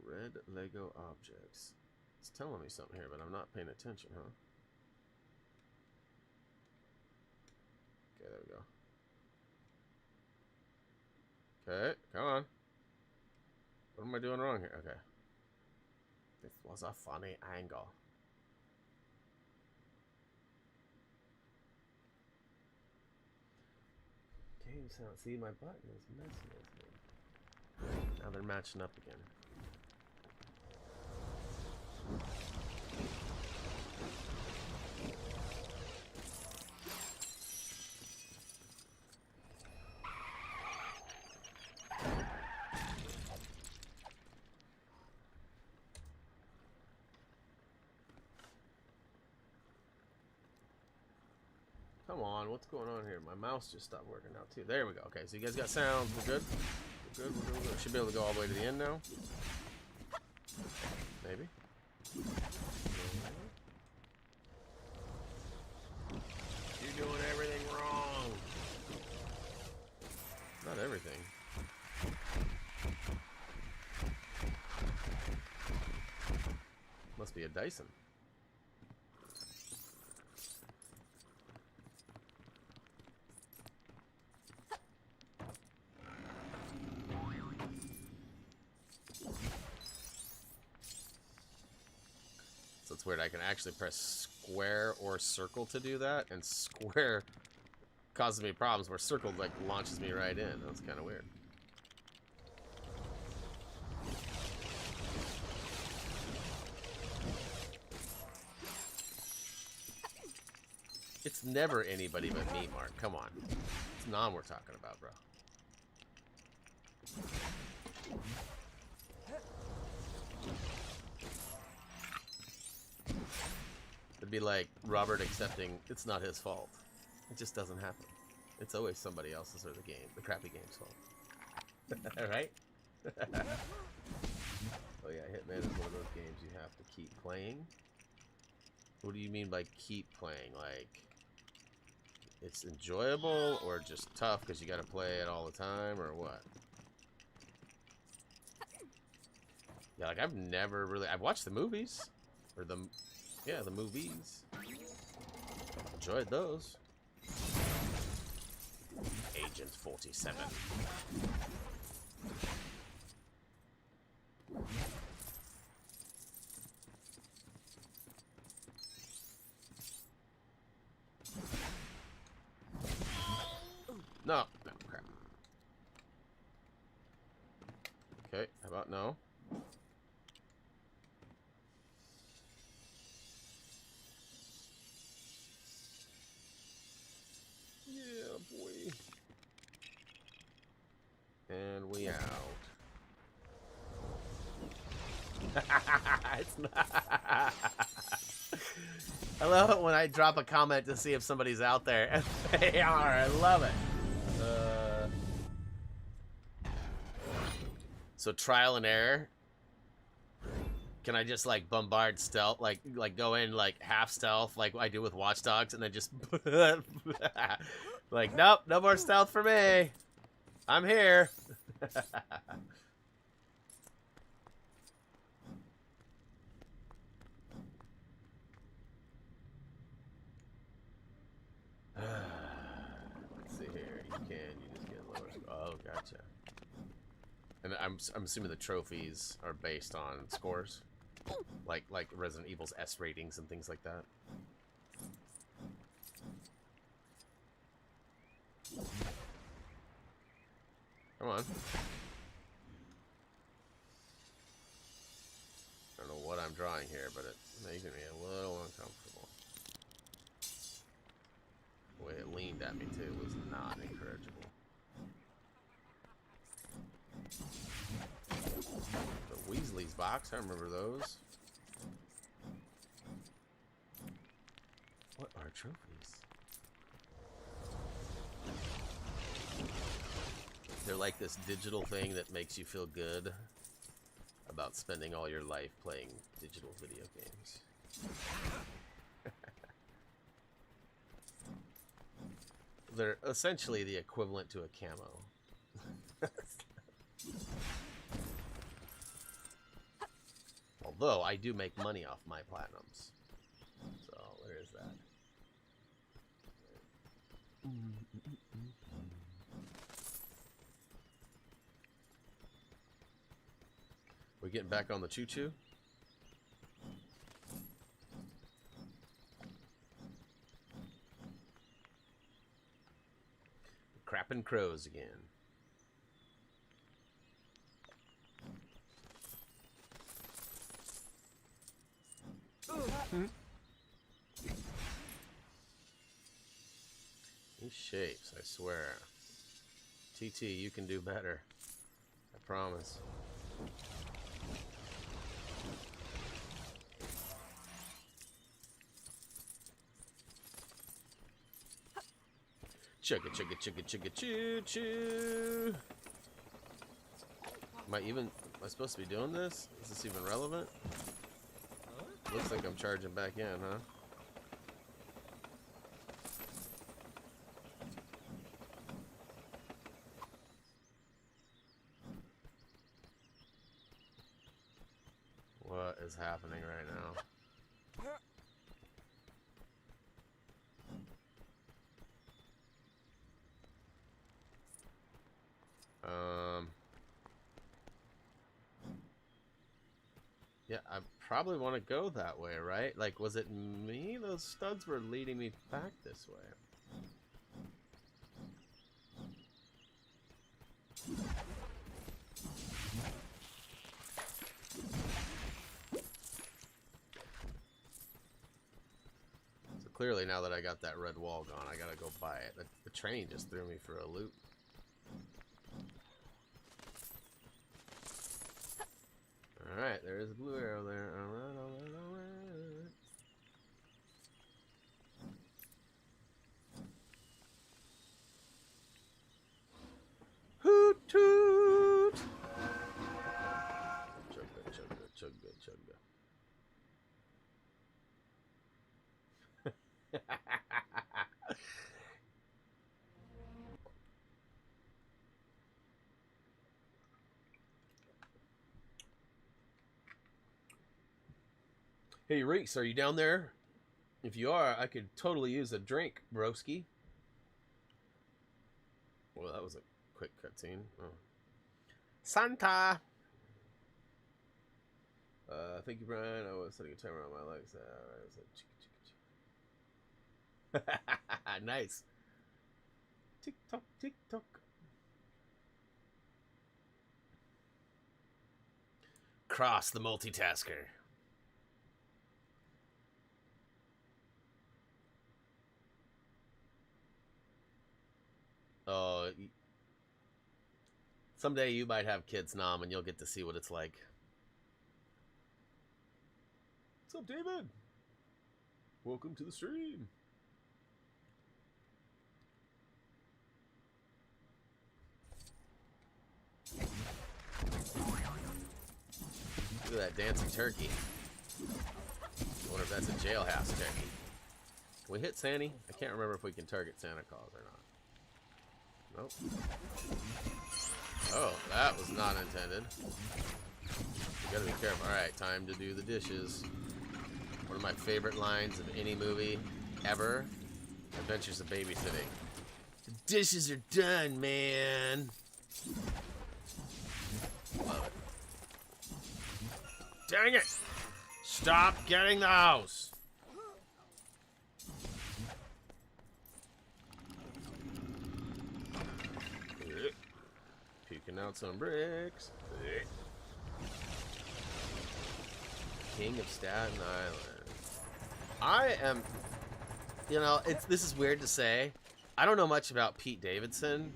Red Lego objects. It's telling me something here, but I'm not paying attention, huh? Okay, there we go. Okay, come on. What am I doing wrong here? Okay. This was a funny angle. Games don't see my button is messing with me. Now they're matching up again. Come on, what's going on here? My mouse just stopped working now too. There we go. Okay, so you guys got sounds. We're good. We're good. We're good. Should be able to go all the way to the end now. Maybe. You're doing everything wrong. Not everything. Must be a Dyson. So it's weird. I can actually press square or circle to do that, and square causes me problems where circle like launches me right in. That's kind of weird. It's never anybody but me, Mark. Come on. It's Non we're talking about, bro. It'd be like Robert accepting it's not his fault. It just doesn't happen. It's always somebody else's or the crappy game's fault. Right? Oh yeah, Hitman is one of those games you have to keep playing. What do you mean by keep playing? Like, it's enjoyable or just tough because you got to play it all the time, or what? Yeah, like I've never really... I've watched the movies. Or the... Yeah, the movies. Enjoyed those. Agent 47. No, no, crap. Okay, how about no? Yeah, boy. And we out. It's not. I love it when I drop a comment to see if somebody's out there, and they are. I love it. So trial and error. Can I just like bombard stealth, like go in like half stealth, like I do with Watch Dogs, and then just like nope, no more stealth for me. I'm here. Let's see here. You just get lower. Oh, gotcha. And I'm assuming the trophies are based on scores, like Resident Evil's S ratings and things like that. Come on. I don't know what I'm drawing here, but it's making me a little uncomfortable. The way it leaned at me too was not encourageable. The Weasley's box, I remember those. What are trophies? They're like this digital thing that makes you feel good about spending all your life playing digital video games. They're essentially the equivalent to a camo. Although I do make money off my platinums. So there is that. We getting back on the choo-choo? Crapping crows again. These shapes, I swear. TT, you can do better. I promise. Chugga, chugga, chugga, chugga, choo, choo. Am I supposed to be doing this? Is this even relevant? Looks like I'm charging back in, huh? What is happening right now? Yeah, I probably want to go that way, right? Like, was it me? Those studs were leading me back this way. So clearly, now that I got that red wall gone, I gotta go buy it. The train just threw me for a loop. Alright, there is a blue arrow there. Alright, alright, alright. Hoot toot! Chugga, chugga, chugga, chugga. Hey Reese, are you down there? If you are, I could totally use a drink, broski. Well, that was a quick cutscene. Oh. Santa! Thank you, Brian. I was setting a timer on my legs. Nice. Tick tock, tick tock. Cross the multitasker. Oh, someday you might have kids, Nom, and you'll get to see what it's like. What's up, David? Welcome to the stream. Look at that dancing turkey. I wonder if that's a jailhouse turkey. Can we hit Sandy? I can't remember if we can target Santa Claus or not. Nope. Oh, that was not intended. You gotta be careful. Alright, time to do the dishes. One of my favorite lines of any movie ever. Adventures of Babysitting. The dishes are done, man. Love it. Dang it! Stop getting those! Puking out some bricks. King of Staten Island. I am, you know, this is weird to say. I don't know much about Pete Davidson,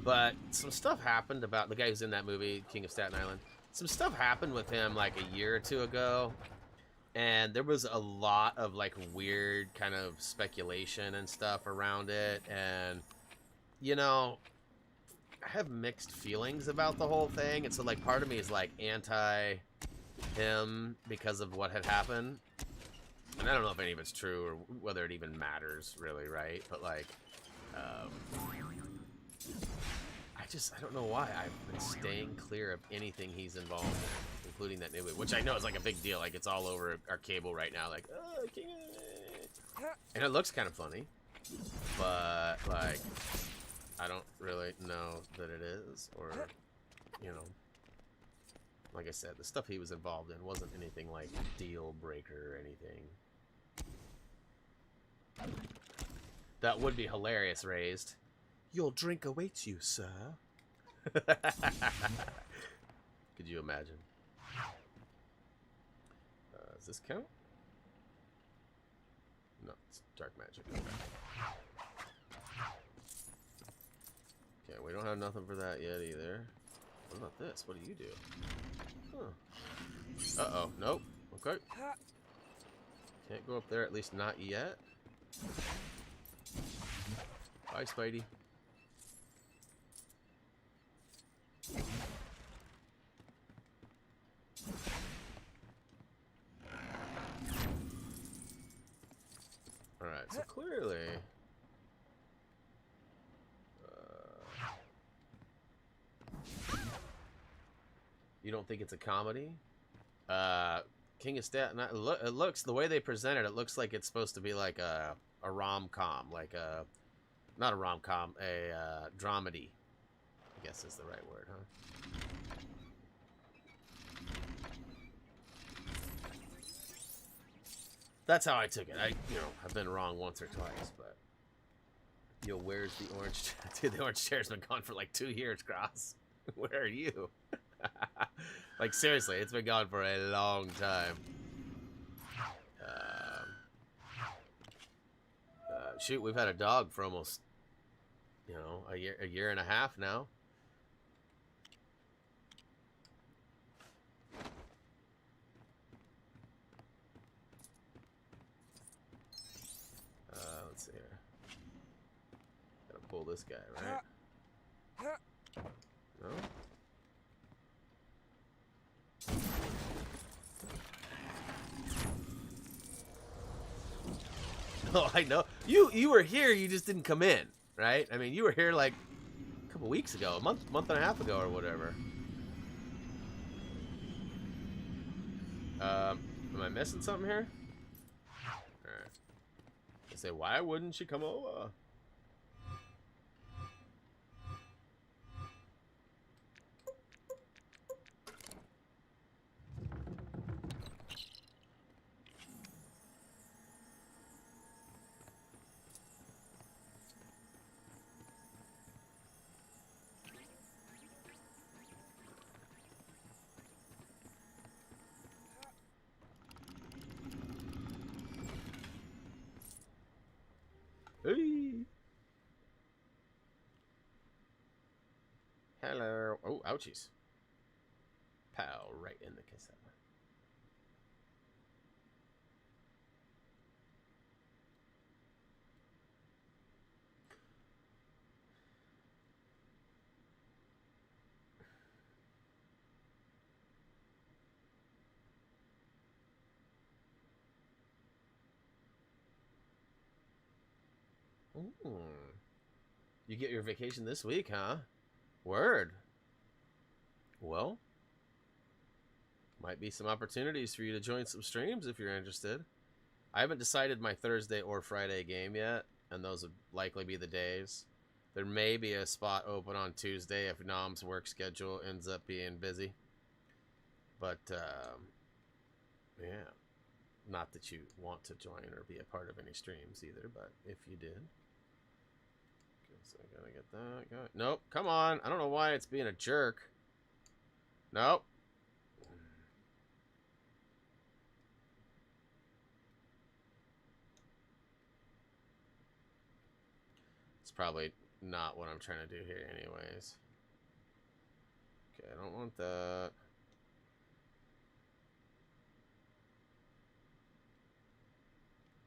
but some stuff happened about the guy who's in that movie, King of Staten Island. Some stuff happened with him like a year or two ago, and there was a lot of like weird kind of speculation and stuff around it, and you know, I have mixed feelings about the whole thing, and so like part of me is like anti him because of what had happened, and I don't know if any of it's true or whether it even matters really, right? But like I don't know why I've been staying clear of anything he's involved in, including that new movie, which I know is like a big deal. Like it's all over our cable right now. Like, oh, and it looks kind of funny, but like I don't really know that it is, or you know, like I said, the stuff he was involved in wasn't anything like deal breaker or anything. That would be hilarious, Raised. Your drink awaits you, sir. Could you imagine? Does this count? No, it's dark magic. Okay, we don't have nothing for that yet either. What about this? What do you do? Huh. Uh-oh. Nope. Okay. Can't go up there, at least not yet. Bye, Spidey. Alright, so clearly... you don't think it's a comedy? King of Staten Island... It looks... The way they present it, it looks like it's supposed to be like a rom-com. Like a... Not a rom-com, a dramedy. I guess is the right word, huh? That's how I took it. I've been wrong once or twice, but... Yo, where's the orange... Dude, the orange chair's been gone for like 2 years, Cross. Where are you? Like, seriously, it's been gone for a long time. Shoot, we've had a dog for almost, a year and a half now. Let's see here. Gotta pull this guy, right? No? Oh, I know. You were here, you just didn't come in, right? I mean, you were here like a couple weeks ago, a month and a half ago or whatever. Am I missing something here? Alright. I say, why wouldn't she come over? Hey. Hello. Oh, ouchies. Pow, right in the cassette. Ooh. You get your vacation this week, huh? Word. Well, might be some opportunities for you to join some streams if you're interested. I haven't decided my Thursday or Friday game yet, and those would likely be the days. There may be a spot open on Tuesday if Nom's work schedule ends up being busy. But, yeah. Not that you want to join or be a part of any streams either, but if you did. So I gotta get that guy. Nope, come on. I don't know why it's being a jerk. Nope. It's probably not what I'm trying to do here anyways. Okay, I don't want that.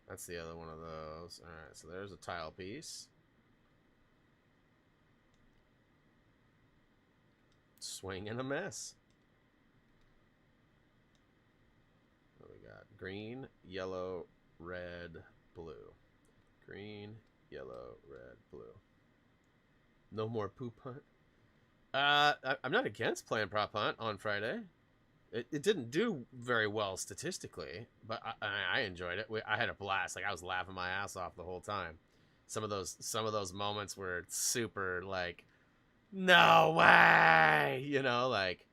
That's the other one of those. Alright, so there's a tile piece. Swing and a mess. What do we got? Green, yellow, red, blue. Green, yellow, red, blue. No more poop hunt. I'm not against playing prop hunt on Friday. It didn't do very well statistically, but I enjoyed it. I had a blast. Like, I was laughing my ass off the whole time. Some of those moments were super like, no way, like.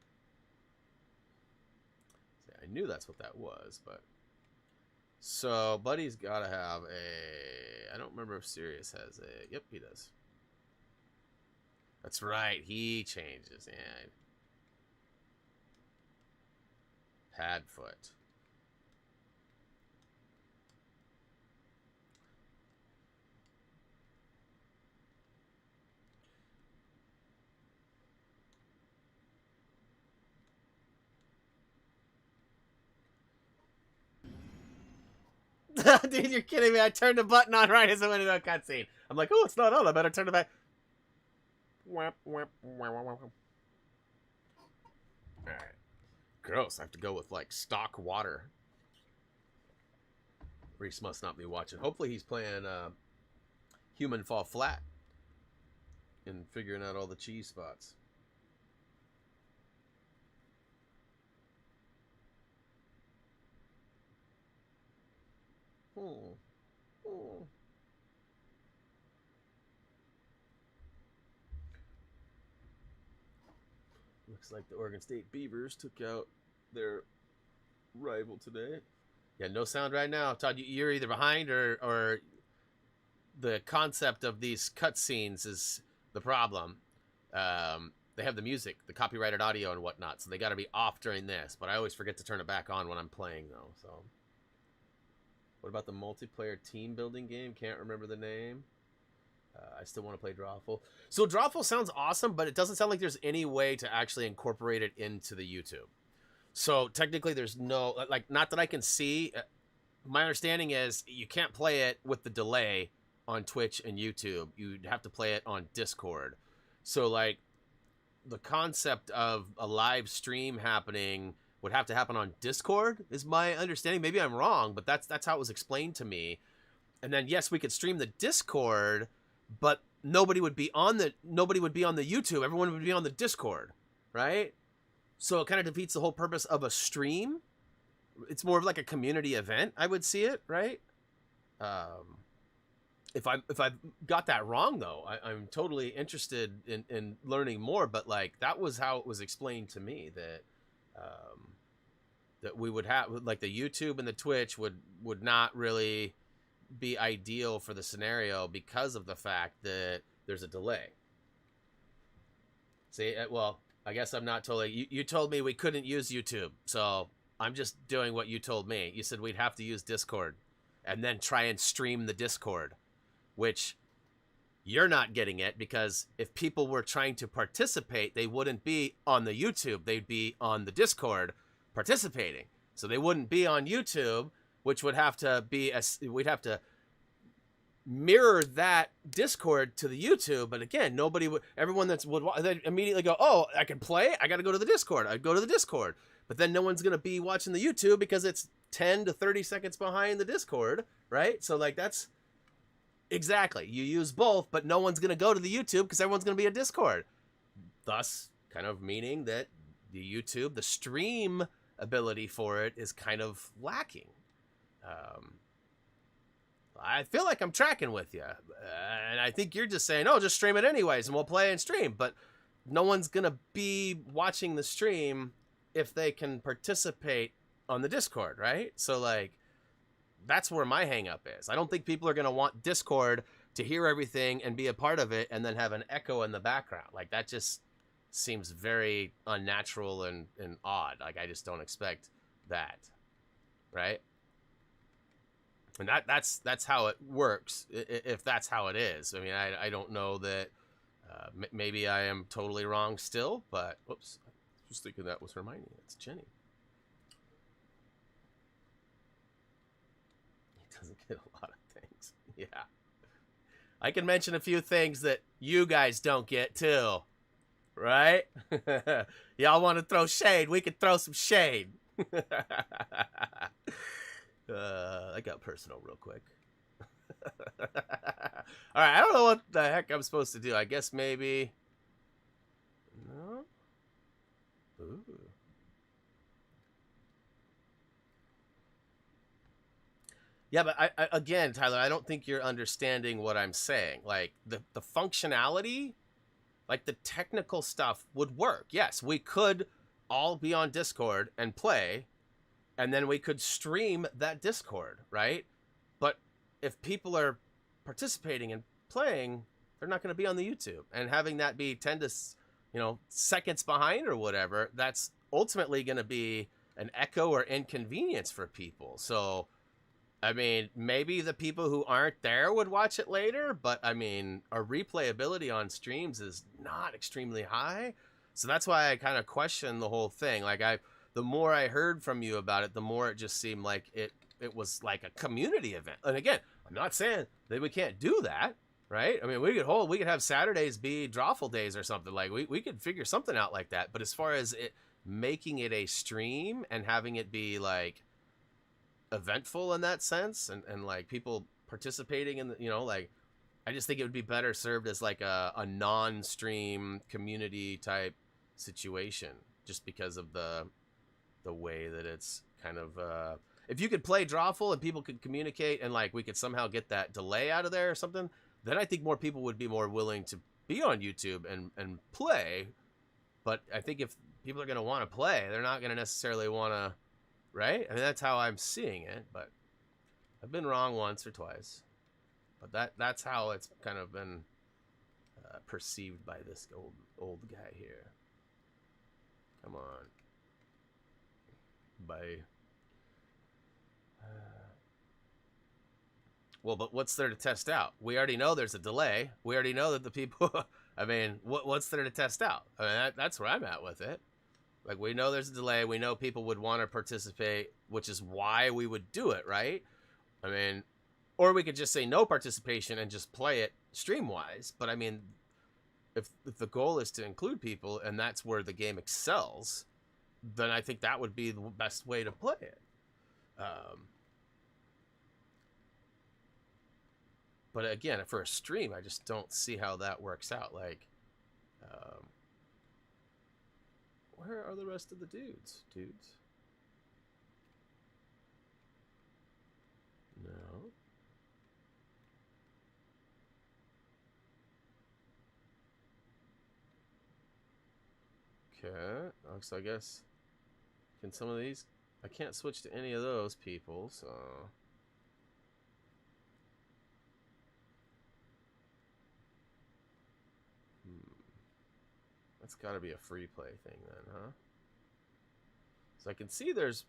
I knew that's what that was, but. So, Buddy's got to have a. I don't remember if Sirius has a. Yep, he does. That's right. He changes. Yeah. Padfoot. Dude, you're kidding me. I turned the button on right as I went into a cutscene. I'm like, oh, it's not on. I better turn it back. All right. Gross. I have to go with like stock water. Reese must not be watching. Hopefully he's playing Human Fall Flat and figuring out all the cheese spots. Looks like the Oregon State Beavers took out their rival today. Yeah, no sound right now. Todd, you're either behind or the concept of these cutscenes is the problem. They have the music, the copyrighted audio and whatnot, so they got to be off during this. But I always forget to turn it back on when I'm playing, though. So, what about the multiplayer team building game? Can't remember the name. I still want to play Drawful. So Drawful sounds awesome, but it doesn't sound like there's any way to actually incorporate it into the YouTube. So technically there's no, like, not that I can see. My understanding is you can't play it with the delay on Twitch and YouTube. You'd have to play it on Discord. So, like, the concept of a live stream happening would have to happen on Discord, is my understanding. Maybe I'm wrong, but that's how it was explained to me. And then, yes, we could stream the Discord, but nobody would be on the YouTube. Everyone would be on the Discord, right? So it kind of defeats the whole purpose of a stream. It's more of like a community event, I would see it, right? If I've got that wrong, though, I'm totally interested in learning more. But like, that was how it was explained to me, that that we would have, like, the YouTube and the Twitch would not really be ideal for the scenario because of the fact that there's a delay. See, well, I guess I'm not totally. You told me we couldn't use YouTube, so I'm just doing what you told me. You said we'd have to use Discord and then try and stream the Discord, which you're not getting it, because if people were trying to participate, they wouldn't be on the YouTube. They'd be on the Discord participating. So they wouldn't be on YouTube, which would have to be we'd have to mirror that Discord to the YouTube. But again, nobody would, everyone they'd immediately go, oh, I can play, I got to go to the Discord. I'd go to the Discord. But then no one's going to be watching the YouTube because it's 10 to 30 seconds behind the Discord, right? So, like, that's exactly, you use both, but no one's going to go to the YouTube because everyone's going to be a Discord. Thus, kind of meaning that the YouTube, the stream ability for it is kind of lacking. I feel like I'm tracking with you, and I think you're just saying, oh, just stream it anyways, and we'll play and stream. But no one's going to be watching the stream if they can participate on the Discord, right? So, like, that's where my hang up is. I don't think people are going to want Discord to hear everything and be a part of it and then have an echo in the background. Like, that just seems very unnatural and odd. Like, I just don't expect that, right? And that's how it works, if that's how it is. I mean, I don't know that. Maybe I am totally wrong still, but whoops, I was thinking that was Hermione. It's Jenny. He doesn't get a lot of things. Yeah, I can mention a few things that you guys don't get too, right? Y'all want to throw shade? We could throw some shade. I got personal real quick. All right, I don't know what the heck I'm supposed to do. I guess maybe. No. Ooh. Yeah, but again, Tyler, I don't think you're understanding what I'm saying. Like, the functionality, like the technical stuff would work. Yes, we could all be on Discord and play, and then we could stream that Discord, right? But if people are participating and playing, they're not going to be on the YouTube. And having that be 10 to, seconds behind or whatever, that's ultimately going to be an echo or inconvenience for people. So, I mean, maybe the people who aren't there would watch it later, but I mean, our replayability on streams is not extremely high. So that's why I kind of question the whole thing. Like, the more I heard from you about it, the more it just seemed like it was like a community event. And again, I'm not saying that we can't do that, right? I mean, we could have Saturdays be drawful days or something. Like we could figure something out like that. But as far as it making it a stream and having it be like eventful in that sense, and like people participating in the, you know, like I just think it would be better served as like a non-stream community type situation, just because of the way that it's kind of if you could play drawful and people could communicate and like we could somehow get that delay out of there or something, then I think more people would be more willing to be on YouTube and play. But I think if people are going to want to play, they're not going to necessarily want to, right? I mean, that's how I'm seeing it, but I've been wrong once or twice. But that's how it's kind of been perceived by this old guy here. Come on. Well, but what's there to test out? We already know there's a delay. We already know that the people... I mean, what's there to test out? I mean, that's where I'm at with it. Like, we know there's a delay. We know people would want to participate, which is why we would do it, right? I mean, or we could just say no participation and just play it stream-wise. But, I mean, if the goal is to include people and that's where the game excels, then I think that would be the best way to play it. But again, for a stream, I just don't see how that works out. Like, where are the rest of the dudes? No. Okay. So I guess, can some of these... I can't switch to any of those people, so... That's got to be a free play thing then, huh? So I can see there's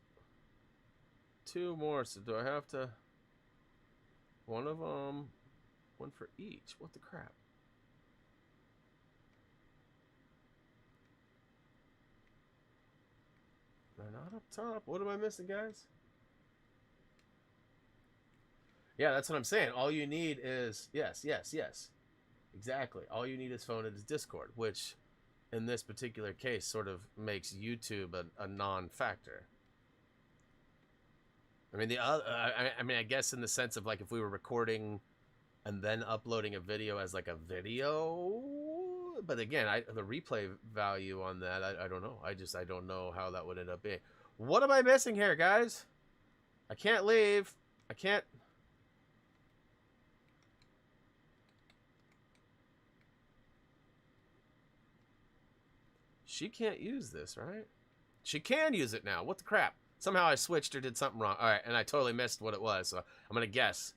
2 more. So do I have to... One of them... One for each. What the crap? They're not up top. What am I missing, guys? Yeah, that's what I'm saying. All you need is... Yes. Exactly. All you need is phone and Discord, which... in this particular case, sort of makes YouTube a non-factor. I mean, I mean, I guess in the sense of like if we were recording and then uploading a video as like a video, but again, the replay value on that, I don't know. I don't know how that would end up being. What am I missing here, guys? I can't leave. I can't. She can't use this, right? She can use it now. What the crap? Somehow I switched or did something wrong. All right, and I totally missed what it was, so I'm going to guess.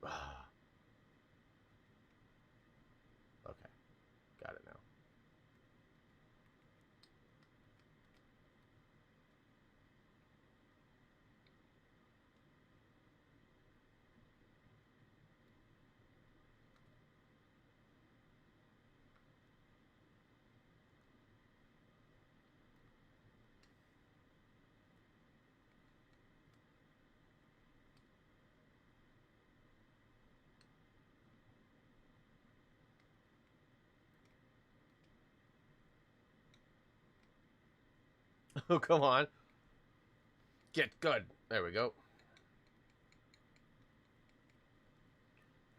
Okay. Got it now. Oh, come on. Get good. There we go.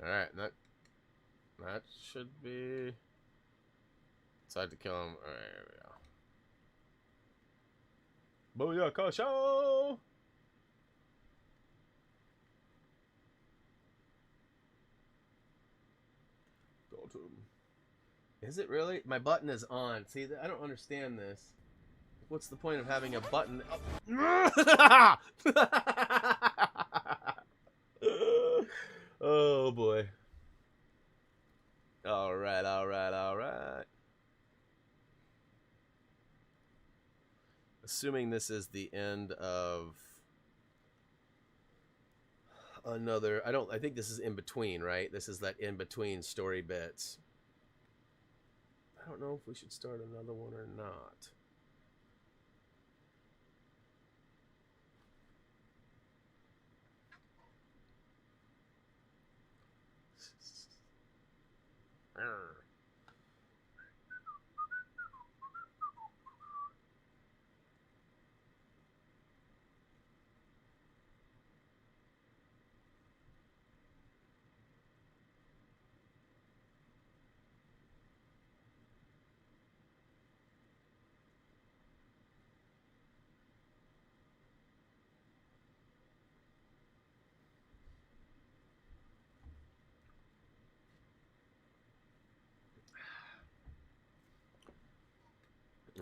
Alright, that should be... Decide to kill him. Alright, here we go. Booyaka show! Go to him. Is it really? My button is on. See, I don't understand this. What's the point of having a button? Oh, oh boy. Alright. Assuming this is the end of another... I think this is in between, right? This is that in between story bits. I don't know if we should start another one or not.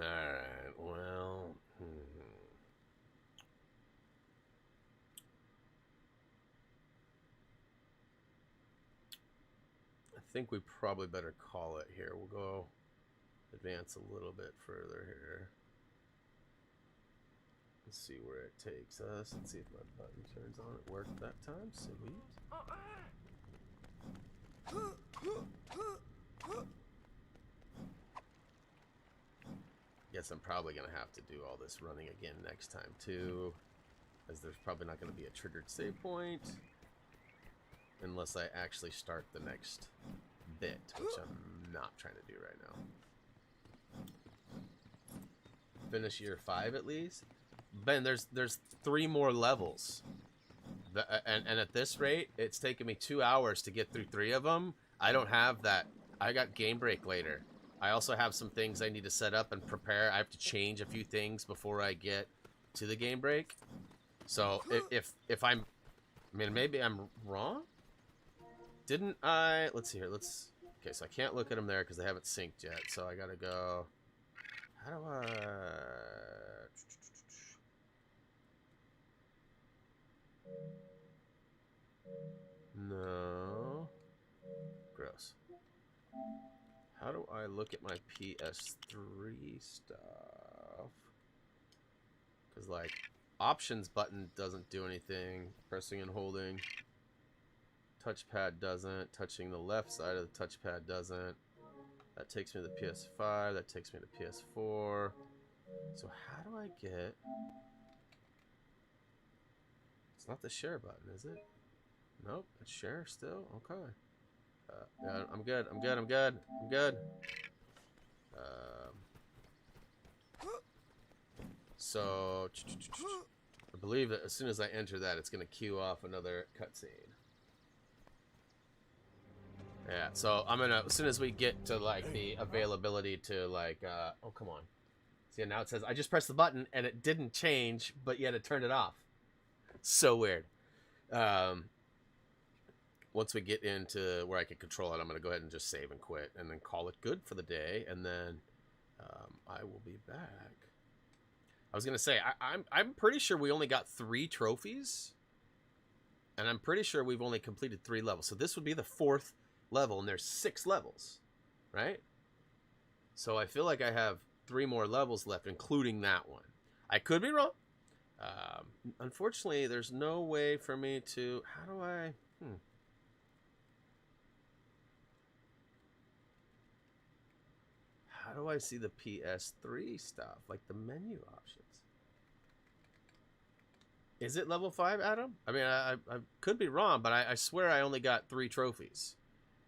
Alright, well... I think we probably better call it here. We'll go advance a little bit further here. Let's see where it takes us. Let's see if my button turns on. It worked that time. Sweet. Guess I'm probably going to have to do all this running again next time too, as there's probably not going to be a triggered save point unless I actually start the next bit, which I'm not trying to do right now. Finish year 5 at least. Ben, there's 3 more levels, and at this rate, it's taken me 2 hours to get through 3 of them. I don't have that. I got game break later. I also have some things I need to set up and prepare. I have to change a few things before I get to the game break. So if I'm, I mean, maybe I'm wrong. Didn't I? Let's see here. Let's. Okay, so I can't look at them there because they haven't synced yet. So I gotta go. How do I? No. Gross. How do I look at my PS3 stuff? Because, like, options button doesn't do anything. Pressing and holding. Touchpad doesn't. Touching the left side of the touchpad doesn't. That takes me to the PS5. That takes me to PS4. So how do I get... It's not the share button, is it? Nope, it's share still? Okay. Yeah, I'm good. I'm good. I'm good. I'm good. So, I believe that as soon as I enter that, it's going to queue off another cutscene. Yeah, so I'm gonna, as soon as we get to like the availability to like, oh come on. See, now it says I just pressed the button and it didn't change, but yet it turned it off. So weird. Once we get into where I can control it, I'm gonna go ahead and just save and quit, and then call it good for the day, and then I will be back. I was gonna say I'm pretty sure we only got 3 trophies, and I'm pretty sure we've only completed 3 levels. So this would be the 4th level, and there's 6 levels, right? So I feel like I have 3 more levels left, including that one. I could be wrong. Unfortunately, there's no way for me to... How do I... How do I see the PS3 stuff? Like the menu options. Is it level 5, Adam? I mean, I could be wrong, but I swear I only got 3 trophies.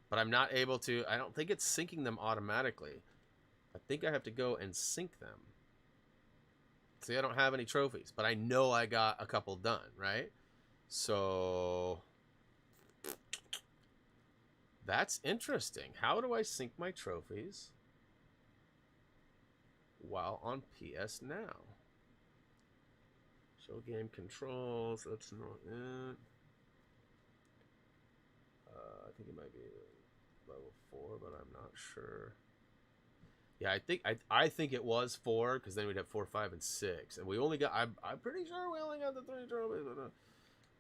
But I'm not able to... I don't think it's syncing them automatically. I think I have to go and sync them. See, I don't have any trophies, but I know I got a couple done, right? So... That's interesting. How do I sync my trophies while on PS Now? Show game controls. That's not it. I think it might be level 4, but I'm not sure. Yeah, I think it was 4, because then we'd have 4, 5, and 6, and we only got. I'm pretty sure we only got the 3 trophies,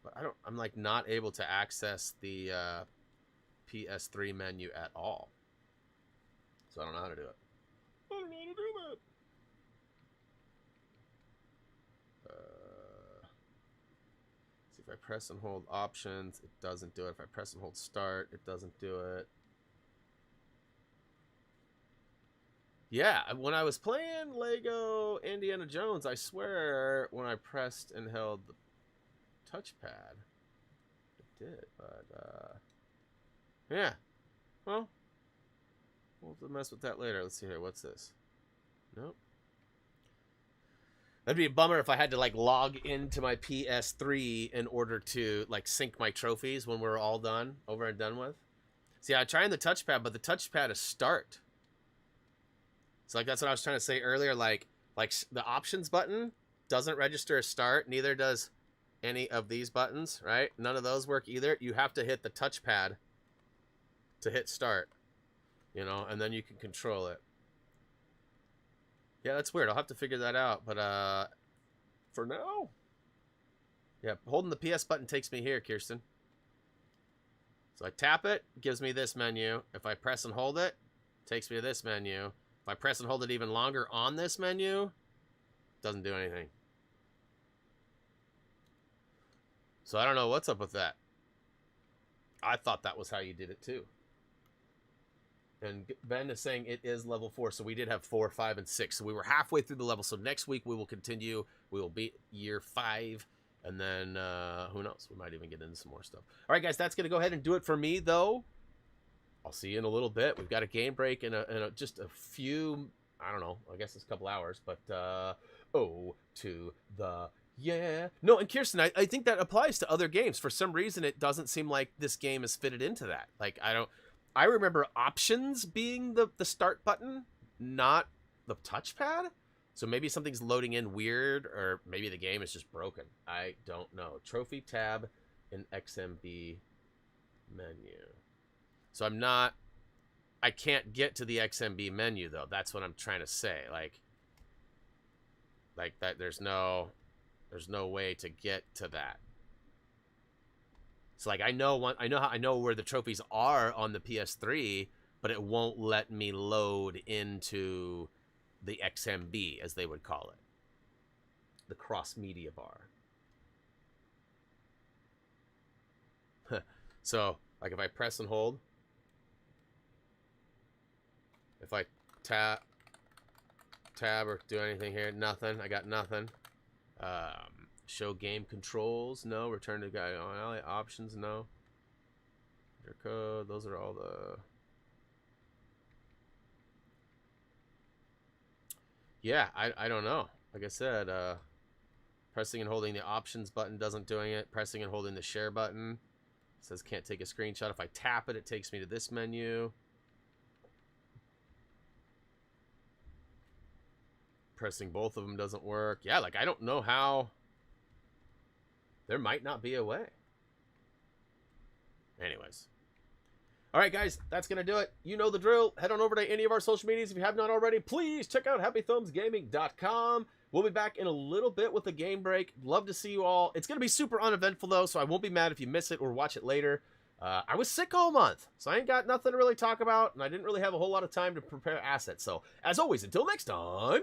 but I'm like not able to access the PS3 menu at all. So I don't know how to do it. I don't know how to do that. See, if I press and hold options, it doesn't do it. If I press and hold start, it doesn't do it. Yeah, when I was playing Lego Indiana Jones, I swear when I pressed and held the touchpad, it did, but, yeah. Well, We'll mess with that later. Let's see here. What's this? Nope. That'd be a bummer if I had to like log into my PS3 in order to like sync my trophies when we're all done, over and done with. See, I'm trying the touchpad, but the touchpad is start. So like that's what I was trying to say earlier. Like the options button doesn't register as start. Neither does any of these buttons, right? None of those work either. You have to hit the touchpad to hit start, you know, and then you can control it. Yeah, that's weird. I'll have to figure that out. But for now, yeah, holding the PS button takes me here, Kirsten. So I tap it, gives me this menu. If I press and hold it, takes me to this menu. If I press and hold it even longer on this menu, doesn't do anything. So I don't know what's up with that. I thought that was how you did it too. And Ben is saying it is level 4, so we did have 4, 5, and 6. So we were halfway through the level. So next week we will continue. We will be year 5, and then who knows? We might even get into some more stuff. All right, guys, that's gonna go ahead and do it for me, though. I'll see you in a little bit. We've got a game break in just a few. I don't know. I guess it's a couple hours, but oh, to the yeah. No, and Kirsten, I think that applies to other games. For some reason, it doesn't seem like this game is fitted into that. Like I remember options being the start button, not the touchpad. So maybe something's loading in weird, or maybe the game is just broken. I don't know. Trophy tab in XMB menu. So I can't get to the XMB menu though. That's what I'm trying to say. Like that there's no way to get to that. So like I know where the trophies are on the PS3, but it won't let me load into the XMB, as they would call it, the cross media bar. So like if I press and hold, if I tab or do anything here, nothing. I got nothing. Show game controls, no. Return to guide on options, no. Your code, those are all the. Yeah, I don't know. Like I said, pressing and holding the options button doesn't doing it. Pressing and holding the share button says can't take a screenshot. If I tap it, it takes me to this menu. Pressing both of them doesn't work. Yeah, like I don't know how. There might not be a way. Anyways. All right, guys, that's going to do it. You know the drill. Head on over to any of our social medias if you have not already. Please check out HappyThumbsGaming.com. We'll be back in a little bit with a game break. Love to see you all. It's going to be super uneventful, though, so I won't be mad if you miss it or watch it later. I was sick all month, so I ain't got nothing to really talk about, and I didn't really have a whole lot of time to prepare assets. So, as always, until next time...